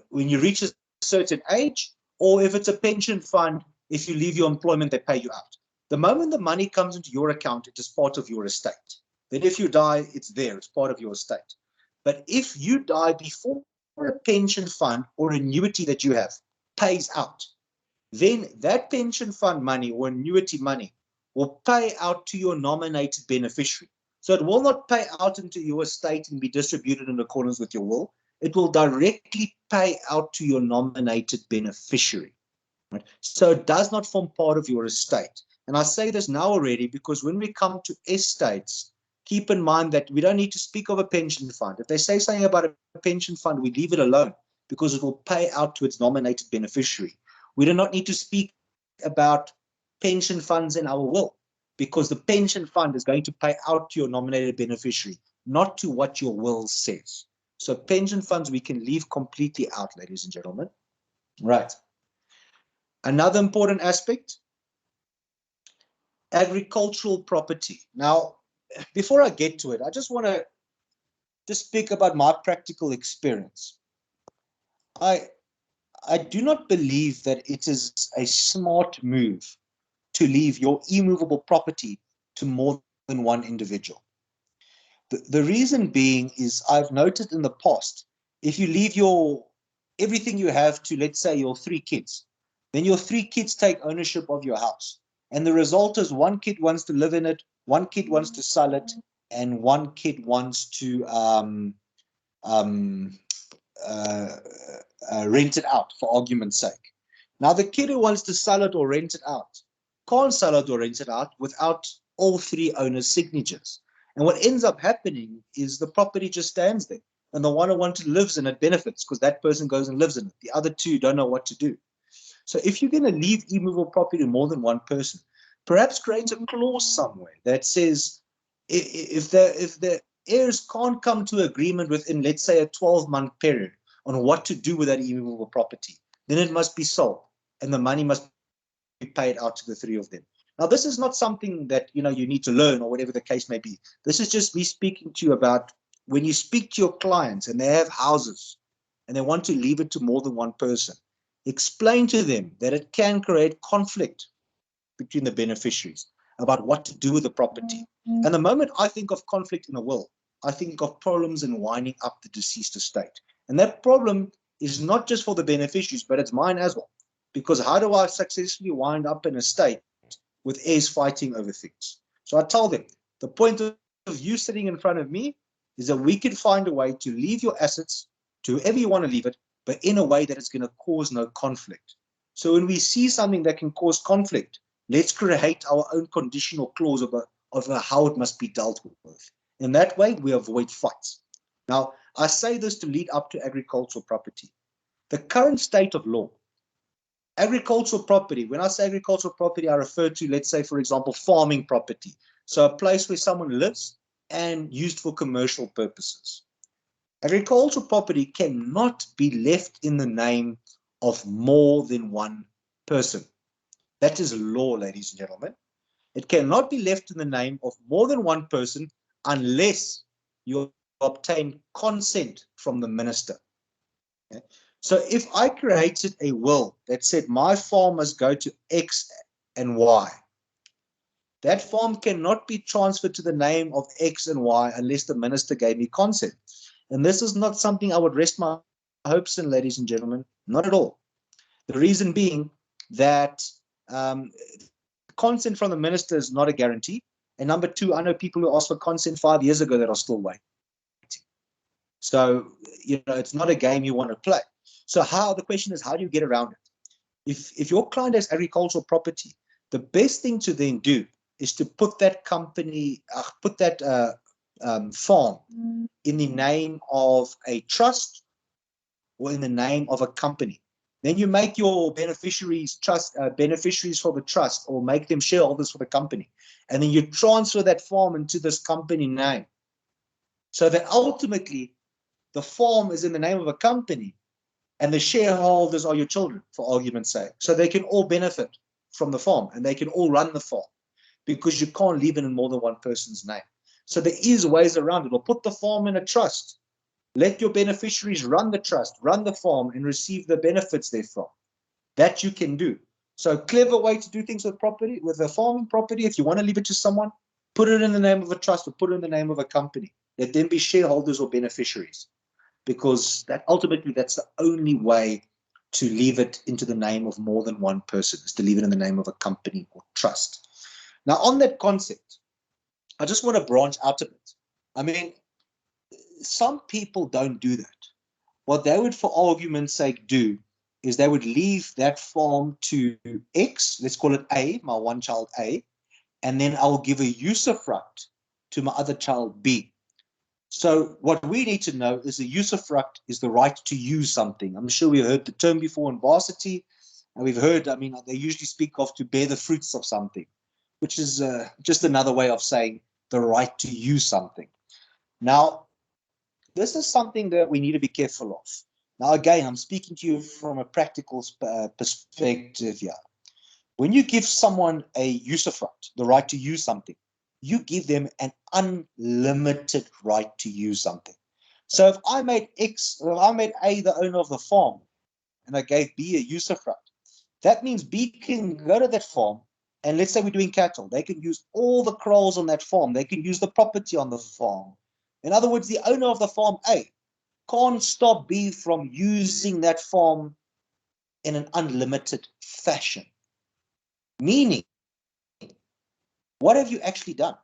when you reach a certain age, or if it's a pension fund, if you leave your employment, they pay you out. The moment the money comes into your account, it is part of your estate. Then if you die, it's there, it's part of your estate. But if you die before a pension fund or annuity that you have pays out, then that pension fund money or annuity money will pay out to your nominated beneficiary. So it will not pay out into your estate and be distributed in accordance with your will. It will directly pay out to your nominated beneficiary. Right? So it does not form part of your estate. And I say this now already because when we come to estates, keep in mind that we don't need to speak of a pension fund. If they say something about a pension fund, we leave it alone because it will pay out to its nominated beneficiary. We do not need to speak about pension funds in our will because the pension fund is going to pay out to your nominated beneficiary, not to what your will says. So pension funds we can leave completely out, ladies and gentlemen. Right. Another important aspect, agricultural property. Now, before I get to it, I just want to just speak about my practical experience. I do not believe that it is a smart move to leave your immovable property to more than one individual. The reason being is I've noted in the past, if you leave everything you have to, let's say, your 3 kids, then your 3 kids take ownership of your house. And the result is 1 kid wants to live in it, 1 kid wants to sell it, and 1 kid wants to rent it out, for argument's sake. Now, the kid who wants to sell it or rent it out can't sell it or rent it out without all 3 owners' signatures. And what ends up happening is the property just stands there. And the one who wants to live in it benefits because that person goes and lives in it. The other 2 don't know what to do. So if you're going to leave immovable property to more than one person, perhaps create a clause somewhere that says if the heirs can't come to agreement within, let's say, a 12-month period on what to do with that immovable property, then it must be sold and the money must be paid out to the 3 of them. Now, this is not something that you need to learn or whatever the case may be. This is just me speaking to you about when you speak to your clients and they have houses and they want to leave it to more than one person, explain to them that it can create conflict between the beneficiaries about what to do with the property. And the moment I think of conflict in a will, I think of problems in winding up the deceased estate. And that problem is not just for the beneficiaries, but it's mine as well. Because how do I successfully wind up an estate with heirs fighting over things? So I tell them, the point of you sitting in front of me is that we can find a way to leave your assets to whoever you want to leave it, but in a way that it's going to cause no conflict. So when we see something that can cause conflict, let's create our own conditional clause of how it must be dealt with. In that way, we avoid fights. Now, I say this to lead up to agricultural property. The current state of law, agricultural property, when I say agricultural property, I refer to, let's say, for example, farming property. So a place where someone lives and used for commercial purposes. Agricultural property cannot be left in the name of more than one person. That is law, ladies and gentlemen. It cannot be left in the name of more than one person unless you obtain consent from the minister. Okay? So if I created a will that said my farm must go to X and Y, that farm cannot be transferred to the name of X and Y unless the minister gave me consent. And this is not something I would rest my hopes in, ladies and gentlemen, not at all. The reason being that consent from the minister is not a guarantee. And number 2, I know people who asked for consent 5 years ago that are still waiting. So, it's not a game you want to play. So the question is, how do you get around it? If your client has agricultural property, the best thing to then do is to put that company, farm in the name of a trust or in the name of a company. Then you make your beneficiaries beneficiaries for the trust or make them shareholders for the company. And then you transfer that farm into this company name. So that ultimately the farm is in the name of a company and the shareholders are your children, for argument's sake. So they can all benefit from the farm and they can all run the farm because you can't leave it in more than one person's name. So there is ways around it. Or put the farm in a trust. Let your beneficiaries run the trust, run the farm, and receive the benefits therefrom. That you can do. So clever way to do things with property, with a farming property. If you want to leave it to someone, put it in the name of a trust or put it in the name of a company. Let them be shareholders or beneficiaries, because that ultimately that's the only way to leave it into the name of more than one person, is to leave it in the name of a company or trust. Now, on that concept, I just want to branch out a bit. I mean, some people don't do that. What they would, for argument's sake, do is they would leave that farm to X, let's call it A, my one child A, and then I'll give a usufruct to my other child B. So what we need to know is a usufruct is the right to use something. I'm sure we heard the term before in varsity, and we've heard, I mean, they usually speak of to bear the fruits of something, which is just another way of saying the right to use something. Now, this is something that we need to be careful of. Now, again, I'm speaking to you from a practical perspective here. When you give someone a usufruct, the right to use something, you give them an unlimited right to use something. So if I made A the owner of the farm, and I gave B a usufruct, that means B can go to that farm, and let's say we're doing cattle, they can use all the kraals on that farm, they can use the property on the farm. In other words, the owner of the farm A can't stop B from using that farm in an unlimited fashion. Meaning, what have you actually done?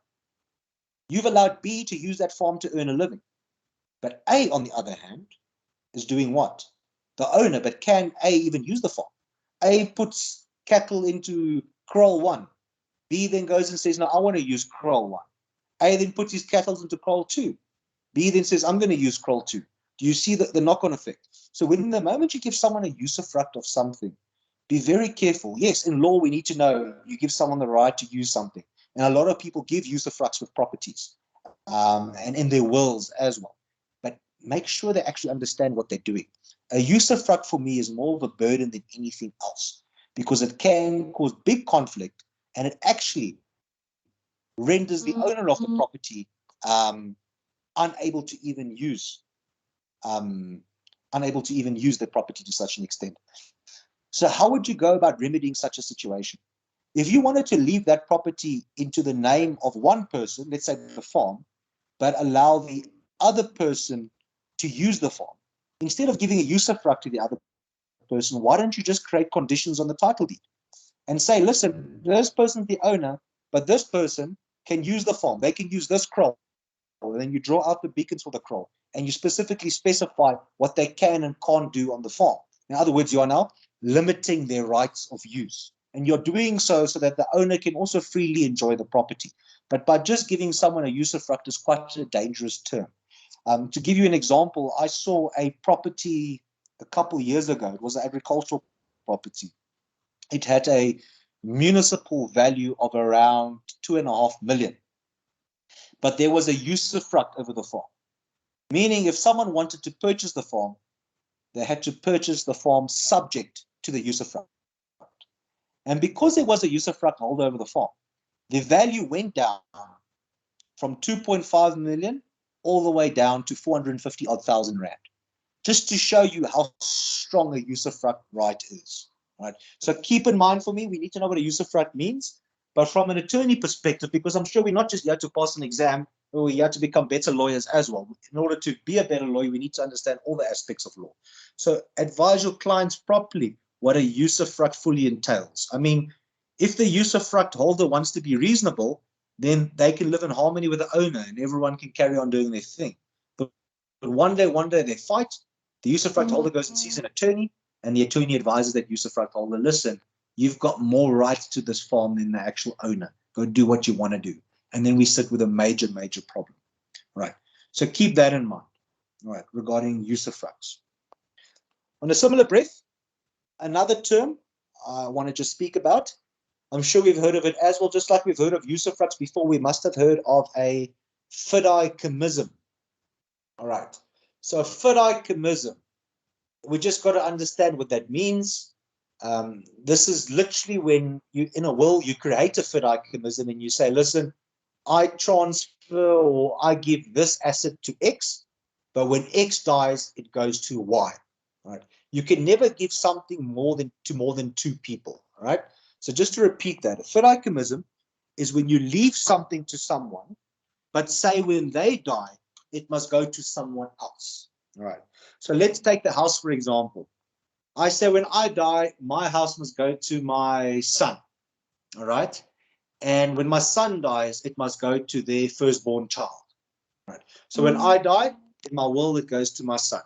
You've allowed B to use that farm to earn a living. But A, on the other hand, is doing what? The owner, but can A even use the farm? A puts cattle into kraal 1. B then goes and says, no, I want to use kraal 1. A then puts his cattle into kraal 2. B then says, I'm going to use kraal 2. Do you see the knock-on effect? So when the moment you give someone a usufruct of something, be very careful. Yes, in law, we need to know you give someone the right to use something. And a lot of people give usufructs with properties and in their wills as well. But make sure they actually understand what they're doing. A usufruct for me is more of a burden than anything else, because it can cause big conflict, and it actually renders the owner of the property unable to even use the property to such an extent. So how would you go about remedying such a situation? If you wanted to leave that property into the name of one person, let's say the farm, but allow the other person to use the farm, instead of giving a usufruct to the other person, why don't you just create conditions on the title deed and say, listen, this person's the owner, but this person can use the farm. They can use this kraal. And then you draw out the beacons for the kraal, and you specifically specify what they can and can't do on the farm. In other words, you are now limiting their rights of use. And you're doing so that the owner can also freely enjoy the property. But by just giving someone a usufruct is quite a dangerous term. To give you an example, I saw a property a couple of years ago. It was an agricultural property. It had a municipal value of around 2.5 million. But there was a usufruct over the farm. Meaning if someone wanted to purchase the farm, they had to purchase the farm subject to the usufruct. And because there was a usufruct held over the farm, the value went down from 2.5 million all the way down to 450,000 rand, just to show you how strong a usufruct right is. Right? So keep in mind, for me, we need to know what a usufruct means, but from an attorney perspective, because I'm sure we're not just here to pass an exam, but we're here to become better lawyers as well. In order to be a better lawyer, we need to understand all the aspects of law. So advise your clients properly what a usufruct fully entails. I mean, if the usufruct holder wants to be reasonable, then they can live in harmony with the owner and everyone can carry on doing their thing. But one day they fight, the usufruct holder goes and sees an attorney, and the attorney advises that usufruct holder, listen, you've got more rights to this farm than the actual owner. Go do what you want to do. And then we sit with a major problem. Right. So keep that in mind, right, regarding usufructs. On a similar breath, another term I want to just speak about. I'm sure we've heard of it as well, just like we've heard of usufructs before, we must have heard of a fideikommism. All right. So fideikommism, we just got to understand what that means. This is literally when you, in a will, you create a fideikommism and you say, listen, I transfer or I give this asset to X, but when X dies, it goes to Y. Right? You can never give something more than two people. All right. So just to repeat that, a fideicomism is when you leave something to someone, but say when they die, it must go to someone else. All right. So let's take the house, for example. I say when I die, my house must go to my son. All right. And when my son dies, it must go to their firstborn child. All right. So when I die, in my will, it goes to my son.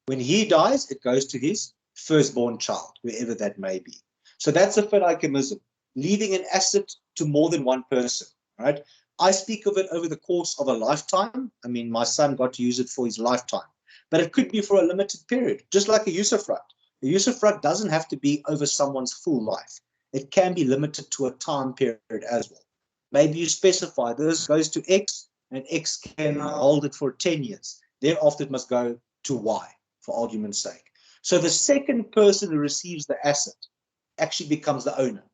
When he dies, it goes to his firstborn child, wherever that may be. So that's a fideicomism, leaving an asset to more than one person, right? I speak of it over the course of a lifetime. I mean, my son got to use it for his lifetime, but it could be for a limited period, just like a usufruct. A usufruct doesn't have to be over someone's full life. It can be limited to a time period as well. Maybe you specify this goes to X, and X can hold it for 10 years. Thereafter, it must go to Y, for argument's sake. So the second person who receives the asset actually becomes the owner.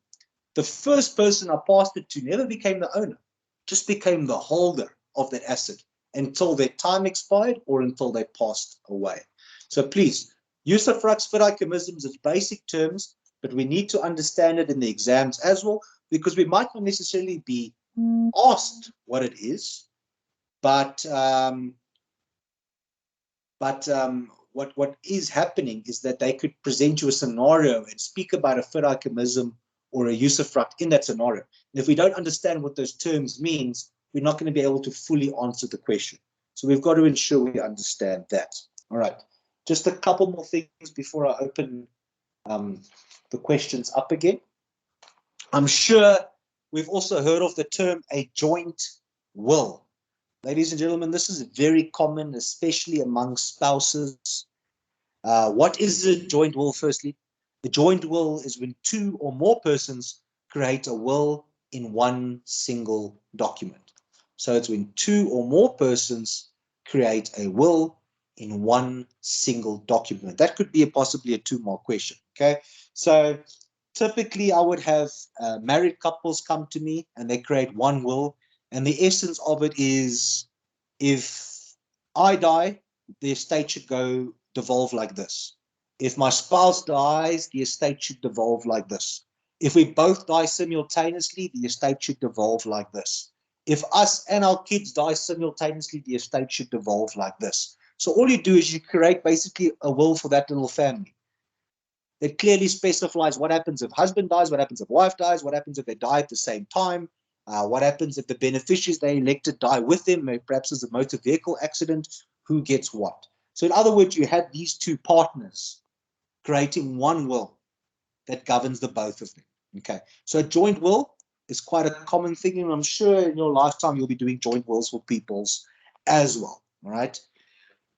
The first person I passed it to never became the owner, just became the holder of that asset until their time expired or until they passed away. So please, usufructs, fideicomisms, it's basic terms, but we need to understand it in the exams as well, because we might not necessarily be asked what it is, but what is happening is that they could present you a scenario and speak about a fideicomism or a usufruct in that scenario. And if we don't understand what those terms means, we're not going to be able to fully answer the question. So we've got to ensure we understand that. All right. Just a couple more things before I open the questions up again. I'm sure we've also heard of the term a joint will. Ladies and gentlemen, this is very common, especially among spouses. What is a joint will, firstly? The joint will is when two or more persons create a will in one single document. So it's when two or more persons create a will in one single document. That could be possibly a 2-mark question, okay? So typically I would have married couples come to me and they create one will. And the essence of it is, if I die, the estate should go devolve like this. If my spouse dies, the estate should devolve like this. If we both die simultaneously, the estate should devolve like this. If us and our kids die simultaneously, the estate should devolve like this. So all you do is you create basically a will for that little family. It clearly specifies what happens if husband dies, what happens if wife dies, what happens if they die at the same time, what happens if the beneficiaries they elected die with them, perhaps as a motor vehicle accident, who gets what. So in other words, you have these two partners creating one will that governs the both of them. Okay, so a joint will is quite a common thing, and I'm sure in your lifetime you'll be doing joint wills for peoples as well. All right,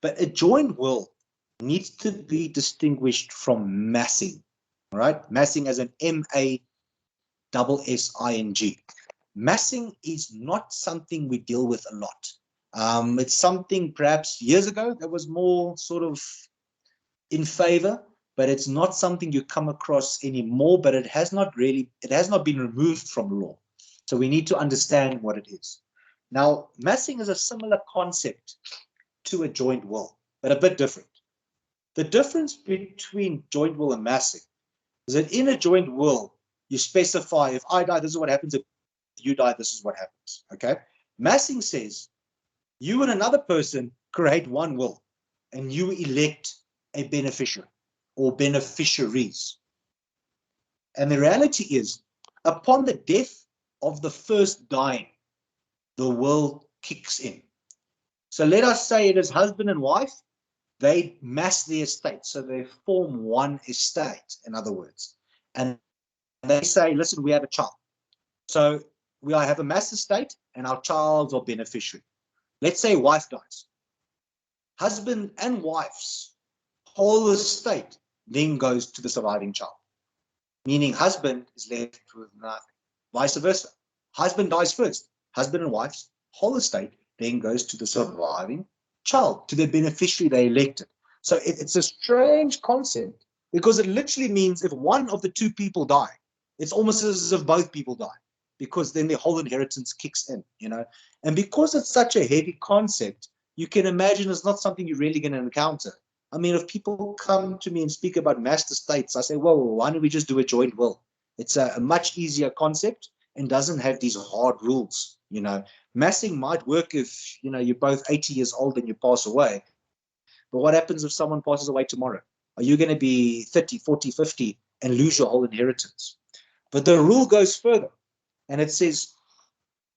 but a joint will needs to be distinguished from massing. All right, massing as an M-A-S-S-I-N-G. Massing is not something we deal with a lot. It's something perhaps years ago that was more sort of in favor, but it's not something you come across anymore, but it has not been removed from law. So we need to understand what it is. Now, massing is a similar concept to a joint will, but a bit different. The difference between joint will and massing is that in a joint will, you specify, if I die, this is what happens. If you die, this is what happens. Okay? Massing says you and another person create one will, and you elect a beneficiary or beneficiaries. And the reality is, upon the death of the first dying, the will kicks in. So let us say it is husband and wife. They mass the estate, so they form one estate, in other words. And they say, listen, we have a child. So we have a mass estate, and our child's our beneficiary. Let's say wife dies. Husband and wife's whole estate then goes to the surviving child, meaning husband is left with nothing. Vice versa. Husband dies first. Husband and wife's whole estate then goes to the surviving child, to the beneficiary they elected. So it's a strange concept, because it literally means if one of the two people die, it's almost as if both people die, because then their whole inheritance kicks in, you know. And because it's such a heavy concept, you can imagine it's not something you're really going to encounter. I mean, if people come to me and speak about master estates, I say, well, why don't we just do a joint will? It's a much easier concept and doesn't have these hard rules. You know, massing might work if, you know, you're both 80 years old and you pass away. But what happens if someone passes away tomorrow? Are you going to be 30, 40, 50 and lose your whole inheritance? But the rule goes further, and it says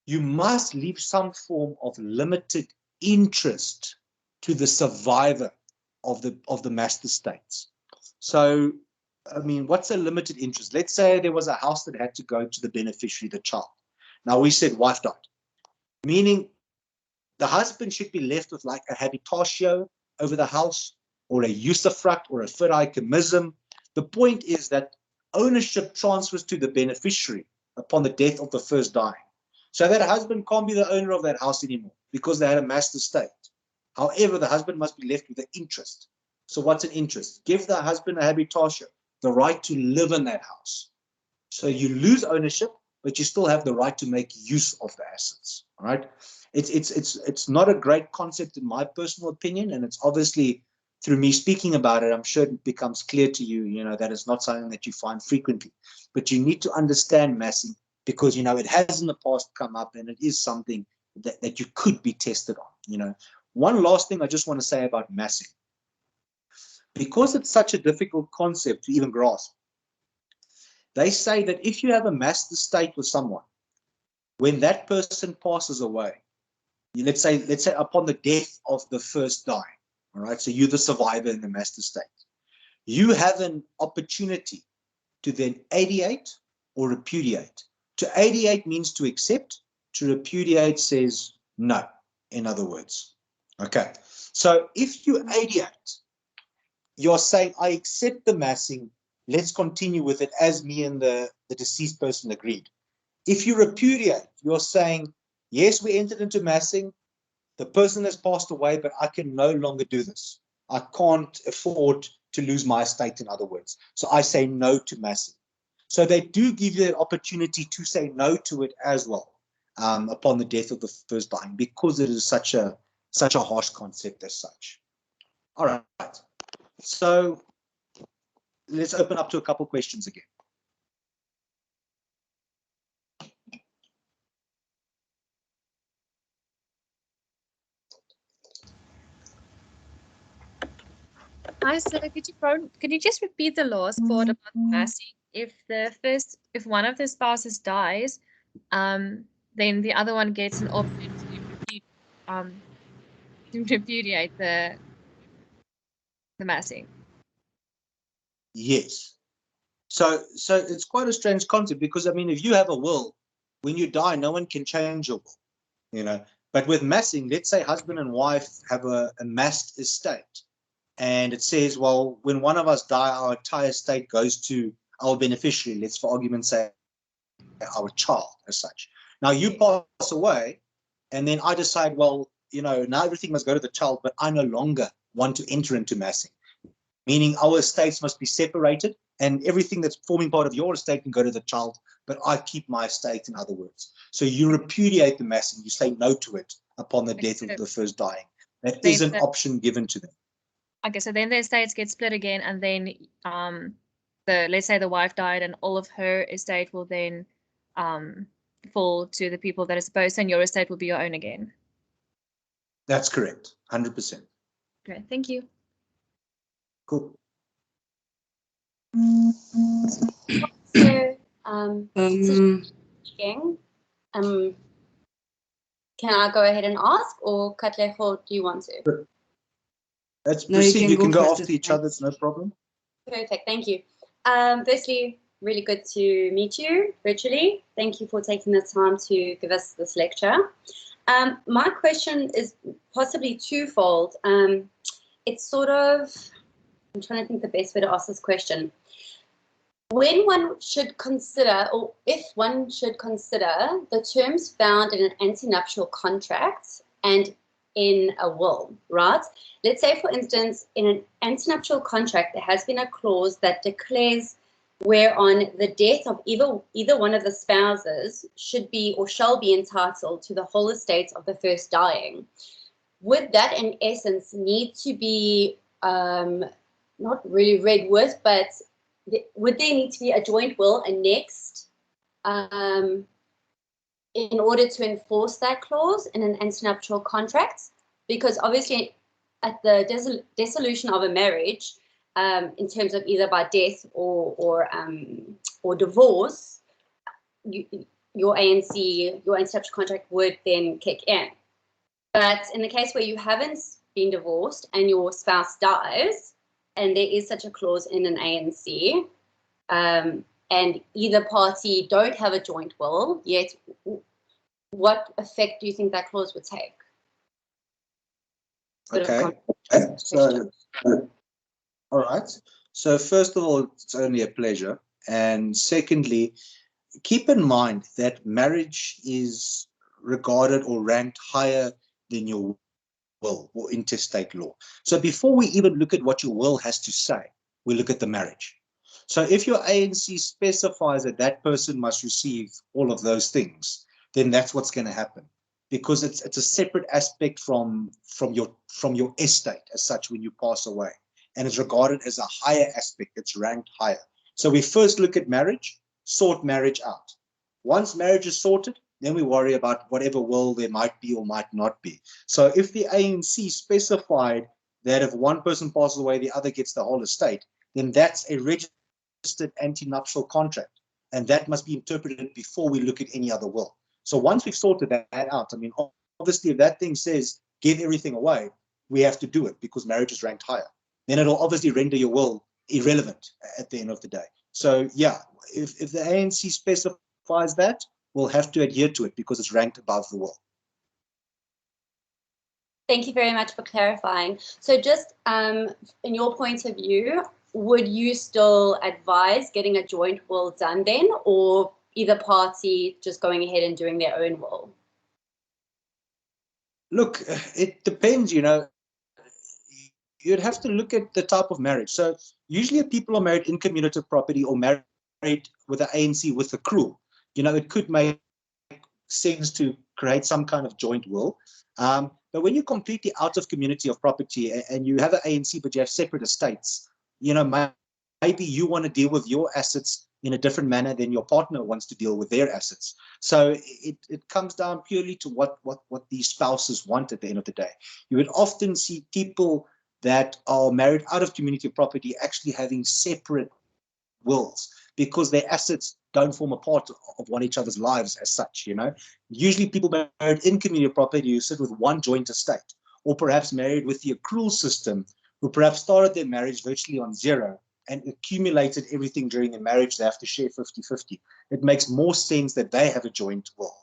you must leave some form of limited interest to the survivor of the master estates. So, I mean, what's a limited interest? Let's say there was a house that had to go to the beneficiary, the child. Now, we said wife died, meaning the husband should be left with like a habitatio over the house, or a usufruct, or a fideicommissum. The point is that ownership transfers to the beneficiary upon the death of the first dying. So that husband can't be the owner of that house anymore because they had a master estate. However, the husband must be left with the interest. So what's an interest? Give the husband a habitatio, the right to live in that house. So you lose ownership, but you still have the right to make use of the assets. All right. It's not a great concept in my personal opinion, and it's obviously through me speaking about it, I'm sure it becomes clear to you, you know, that it's not something that you find frequently. But you need to understand massing because, you know, it has in the past come up, and it is something that you could be tested on, you know. One last thing I just want to say about massing. Because it's such a difficult concept to even grasp, they say that if you have a master estate with someone, when that person passes away, let's say upon the death of the first dying, all right, so you're the survivor in the master estate, you have an opportunity to then adiate or repudiate. To adiate means to accept, to repudiate says no, in other words. Okay, so if you adiate, you're saying, I accept the massing, let's continue with it as me and the deceased person agreed. If you repudiate, you're saying, yes, we entered into massing, the person has passed away, but I can no longer do this. I can't afford to lose my estate, in other words. So I say no to massing. So they do give you that opportunity to say no to it as well upon the death of the first dying, because it is such a harsh concept as such. All right. So let's open up to a couple questions again. Hi, sir. Could you just repeat the last part about the massing? If one of the spouses dies, then the other one gets an option to repudiate the massing. Yes. So it's quite a strange concept because, I mean, if you have a will, when you die, no one can change your will, you know. But with massing, let's say husband and wife have a massed estate. And it says, well, when one of us die, our entire estate goes to our beneficiary. Let's, for argument's sake, our child as such. Now you pass away, and then I decide, well, you know, now everything must go to the child, but I no longer want to enter into massing. Meaning our estates must be separated, and everything that's forming part of your estate can go to the child, but I keep my estate, in other words. So you repudiate the massing, you say no to it upon the death of the first dying. That is an option given to them. Okay, so then the estates get split again, and then let's say the wife died, and all of her estate will then fall to the people that are supposed, and your estate will be your own again. That's correct, 100%. Okay, thank you. Cool. So, can I go ahead and ask, or Katlego, do you want to? Let's proceed. You can go after each other. It's no problem. Perfect. Thank you. Firstly, really good to meet you virtually. Thank you for taking the time to give us this lecture. My question is possibly twofold. It's sort of, I'm trying to think the best way to ask this question. When one should consider, or if one should consider, the terms found in an antenuptial contract and in a will, right? Let's say, for instance, in an antenuptial contract, there has been a clause that declares whereon the death of either one of the spouses should be or shall be entitled to the whole estate of the first dying. Would that, in essence, need to be not really read with, but would there need to be a joint will annexed in order to enforce that clause in an antenuptial contract? Because obviously at the dissolution of a marriage, in terms of either by death or divorce, your ANC, your antenuptial contract would then kick in. But in the case where you haven't been divorced and your spouse dies, and there is such a clause in an ANC, and either party don't have a joint will yet, what effect do you think that clause would take? Okay, so, all right. So first of all, it's only a pleasure. And secondly, keep in mind that marriage is regarded or ranked higher than your will or intestate law. So before we even look at what your will has to say, we look at the marriage. So if your ANC specifies that that person must receive all of those things, then that's what's going to happen, because it's a separate aspect from your estate as such when you pass away, and it's regarded as a higher aspect. It's ranked higher. So we first look at marriage, sort marriage out. Once marriage is sorted, then we worry about whatever will there might be or might not be. So if the ANC specified that if one person passes away, the other gets the whole estate, then that's a registered antenuptial contract, and that must be interpreted before we look at any other will. So once we've sorted that out, I mean, obviously if that thing says give everything away, we have to do it because marriage is ranked higher. Then it'll obviously render your will irrelevant at the end of the day. So yeah, if the ANC specifies that, we'll have to adhere to it because it's ranked above the will. Thank you very much for clarifying. So just in your point of view, would you still advise getting a joint will done then, or either party just going ahead and doing their own will? Look, it depends, you know. You'd have to look at the type of marriage. So usually if people are married in commutative property or married with an ANC with accrual, you know, it could make sense to create some kind of joint will. But when you're completely out of community of property and you have an ANC but you have separate estates, you know, maybe you want to deal with your assets in a different manner than your partner wants to deal with their assets. So it comes down purely to what these spouses want at the end of the day. You would often see people that are married out of community of property actually having separate wills because their assets don't form a part of one each other's lives as such, you know. Usually people married in community of property who sit with one joint estate, or perhaps married with the accrual system, who perhaps started their marriage virtually on zero and accumulated everything during the marriage. They have to share 50-50. It makes more sense that they have a joint will.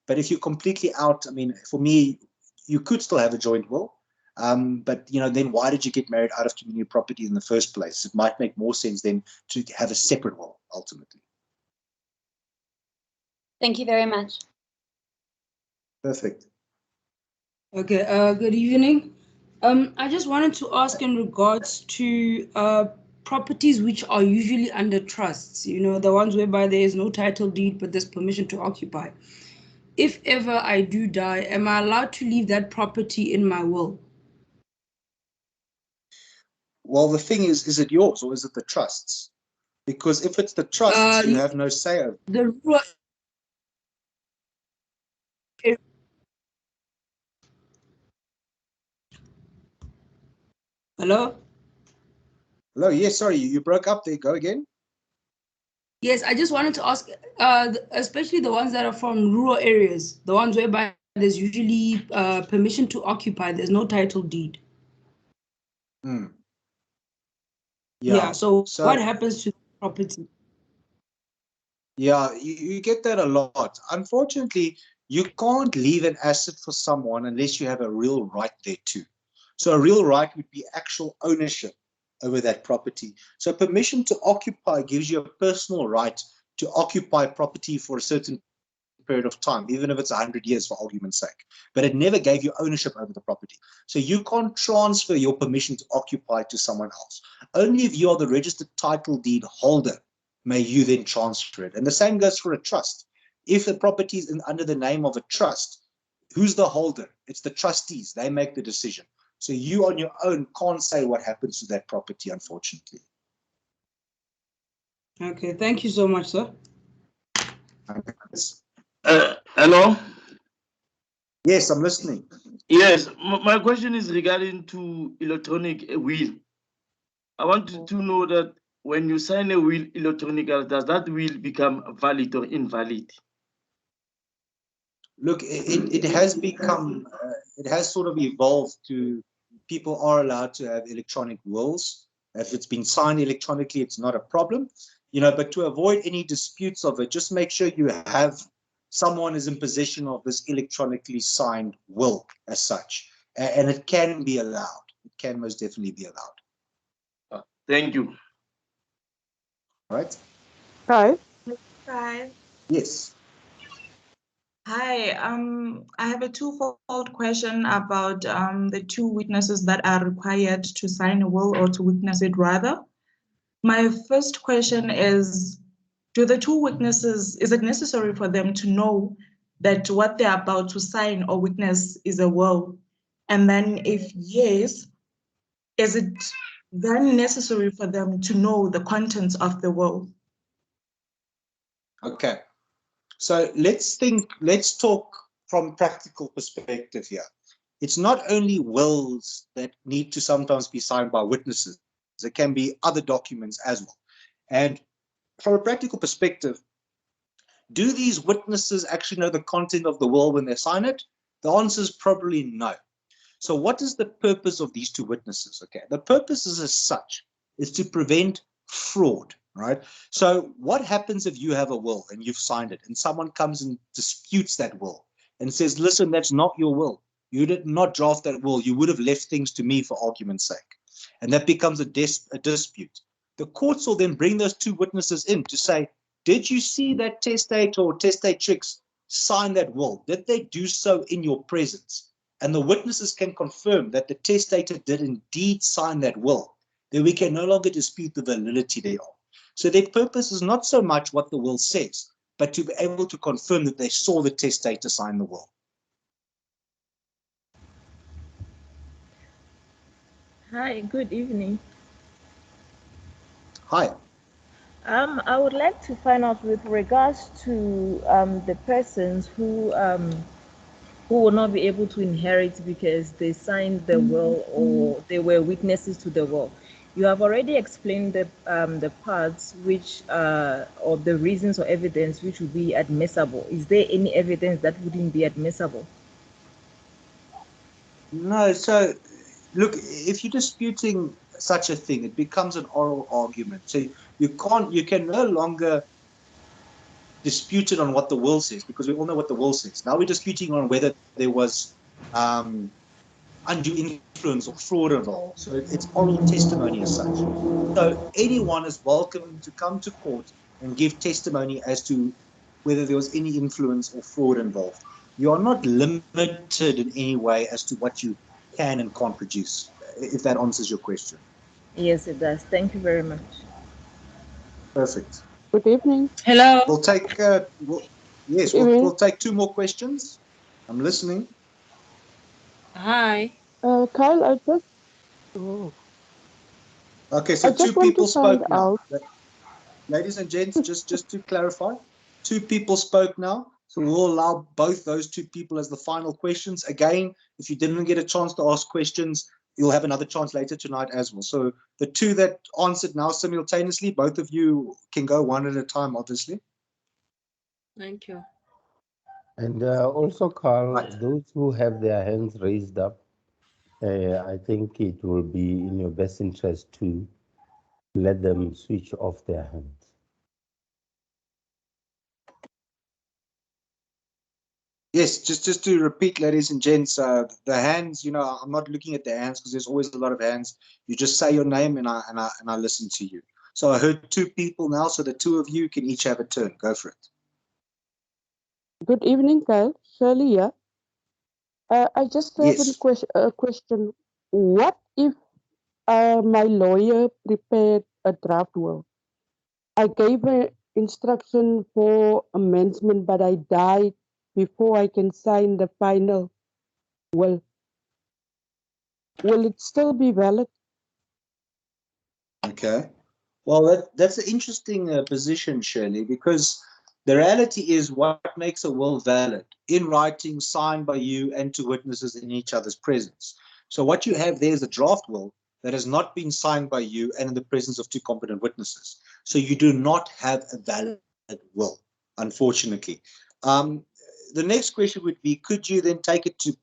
But if you're completely out, I mean, for me, you could still have a joint will. But, you know, then why did you get married out of community property in the first place? It might make more sense then to have a separate will, ultimately. Thank you very much. Perfect. Okay, good evening. I just wanted to ask in regards to properties which are usually under trusts, you know, the ones whereby there is no title deed, but there's permission to occupy. If ever I do die, am I allowed to leave that property in my will? Well, the thing is it yours or is it the trust's? Because if it's the trust's, you have no say over it. Hello? Hello, yes, sorry, you broke up there. Go again. Yes, I just wanted to ask, especially the ones that are from rural areas, the ones whereby there's usually permission to occupy, there's no title deed. Yeah, so what happens to the property? Yeah, you get that a lot. Unfortunately, you can't leave an asset for someone unless you have a real right there too. So a real right would be actual ownership over that property. So permission to occupy gives you a personal right to occupy property for a certain period of time, even if it's 100 years for argument's sake. But it never gave you ownership over the property. So you can't transfer your permission to occupy to someone else. Only if you are the registered title deed holder may you then transfer it. And the same goes for a trust. If the property is under the name of a trust, who's the holder? It's the trustees. They make the decision. So you on your own can't say what happens to that property, unfortunately. Okay, thank you so much, sir. Hello? Yes, I'm listening. Yes, my question is regarding to electronic will. I want to know that when you sign a will electronically, does that will become valid or invalid? Look, it has become, it has sort of evolved to people are allowed to have electronic wills. If it's been signed electronically, it's not a problem, but to avoid any disputes of it, just make sure you have someone is in possession of this electronically signed will as such. And it can be allowed. It can most definitely be allowed. Thank you. All right. Hi. Hi. Yes. Hi. I have a twofold question about the two witnesses that are required to sign a will or to witness it rather. My first question is, do the two witnesses, is it necessary for them to know that what they're about to sign or witness is a will? And then if yes, is it then necessary for them to know the contents of the will? Okay. So let's talk from practical perspective here. It's not only wills that need to sometimes be signed by witnesses. There can be other documents as well. And from a practical perspective, do these witnesses actually know the content of the will when they sign it? The answer is probably no. So what is the purpose of these two witnesses? Okay, the purpose is as such is to prevent fraud, right? So what happens if you have a will and you've signed it and someone comes and disputes that will and says, listen, that's not your will. You did not draft that will. You would have left things to me for argument's sake. And that becomes a dispute. The courts will then bring those two witnesses in to say, did you see that testate or testatrix sign that will? Did they do so in your presence? And the witnesses can confirm that the testator did indeed sign that will, then we can no longer dispute the validity thereof. So their purpose is not so much what the will says, but to be able to confirm that they saw the testator sign the will. Hi, good evening. Hi. I would like to find out with regards to the persons who will not be able to inherit because they signed the will or they were witnesses to the will. You have already explained the parts which or the reasons or evidence which would be admissible. Is there any evidence that wouldn't be admissible? No, so look, if you're disputing such a thing, it becomes an oral argument. So you can no longer dispute it on what the will says, because we all know what the will says. Now we're disputing on whether there was undue influence or fraud involved. So it's oral testimony as such. So anyone is welcome to come to court and give testimony as to whether there was any influence or fraud involved. You are not limited in any way as to what you can and can't produce, if that answers your question. Yes, it does. Thank you very much. Perfect. Good evening. Hello. We'll take, we'll take two more questions. I'm listening. Hi. Kyle, I just. Oh. Okay, so I just two want people to find spoke now. out. Ladies and gents, just to clarify, two people spoke now. So we'll allow both those two people as the final questions. Again, if you didn't get a chance to ask questions, you'll have another chance later tonight as well. So the two that answered now simultaneously, both of you can go one at a time, obviously. Thank you. And also, Carl, those who have their hands raised up, I think it will be in your best interest to let them switch off their hands. Yes, just to repeat, ladies and gents, the hands, I'm not looking at the hands because there's always a lot of hands. You just say your name and I listen to you. So I heard two people now, so the two of you can each have a turn. Go for it. Good evening, Kyle. Shirley here. I just have a question. What if my lawyer prepared a draft will? I gave an instruction for amendment, but I died before I can sign the final will. Will it still be valid? Okay. Well, that's an interesting position, Shirley, because the reality is what makes a will valid in writing, signed by you and two witnesses in each other's presence. So what you have there is a draft will that has not been signed by you and in the presence of two competent witnesses. So you do not have a valid will, unfortunately. The next question would be, could you then take it to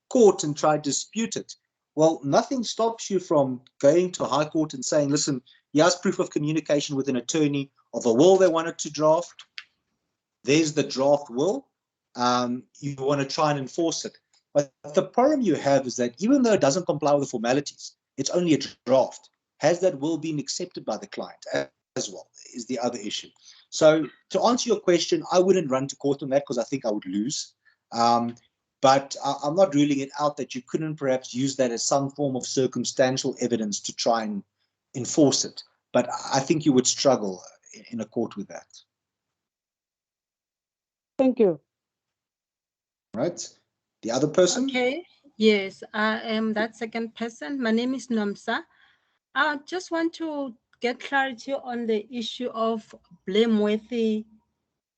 court and try to dispute it? Well, nothing stops you from going to High Court and saying, listen, here's proof of communication with an attorney of a will they wanted to draft. There's the draft will. You want to try and enforce it. But the problem you have is that even though it doesn't comply with the formalities, it's only a draft. Has that will been accepted by the client as well is the other issue. So to answer your question, I wouldn't run to court on that because I think I would lose. But I'm not ruling it out that you couldn't perhaps use that as some form of circumstantial evidence to try and enforce it. But I think you would struggle in a court with that. Thank you. Right. The other person? Okay. Yes, I am that second person. My name is Nomsa. I just want to get clarity on the issue of blameworthy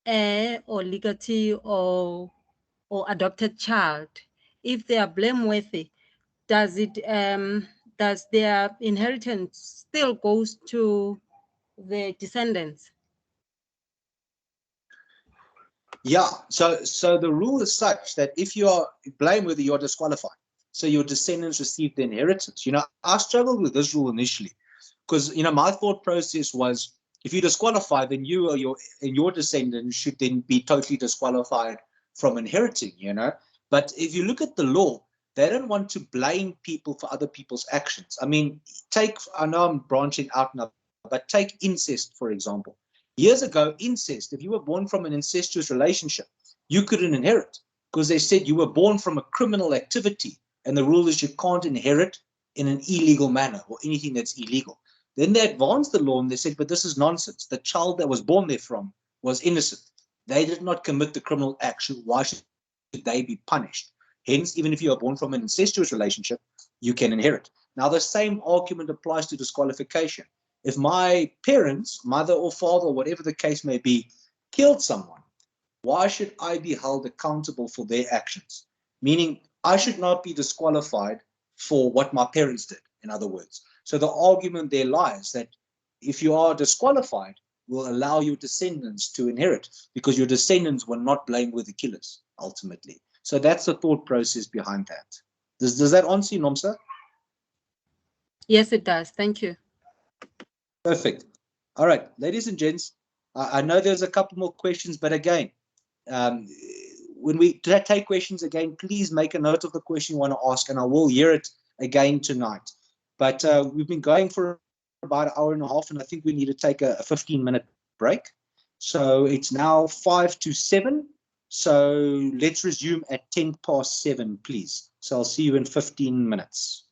heir or legatee or adopted child. If they are blameworthy, does their inheritance still goes to the descendants? Yeah, so the rule is such that if you are blameworthy, you're disqualified. So your descendants receive the inheritance. I struggled with this rule initially because, my thought process was if you disqualify, then you or your descendants should then be totally disqualified from inheriting, But if you look at the law, they don't want to blame people for other people's actions. I mean, I know I'm branching out now, but take incest, for example. Years ago, incest, if you were born from an incestuous relationship, you couldn't inherit because they said you were born from a criminal activity. And the rule is you can't inherit in an illegal manner or anything that's illegal. Then they advanced the law and they said, but this is nonsense. The child that was born therefrom was innocent. They did not commit the criminal action. Why should they be punished? Hence, even if you are born from an incestuous relationship, you can inherit. Now, the same argument applies to disqualification. If my parents, mother or father, or whatever the case may be, killed someone, why should I be held accountable for their actions? Meaning, I should not be disqualified for what my parents did, in other words. So the argument there lies that if you are disqualified, will allow your descendants to inherit because your descendants were not blameworthy killers, ultimately. So that's the thought process behind that. Does that answer you, Nomsa? Yes, it does. Thank you. Perfect. All right, ladies and gents, I know there's a couple more questions, but again, when we take questions again, please make a note of the question you want to ask, and I will hear it again tonight. But we've been going for about an hour and a half, and I think we need to take a 15-minute break. So it's now 5 to 7. So let's resume at 7:10, please. So I'll see you in 15 minutes.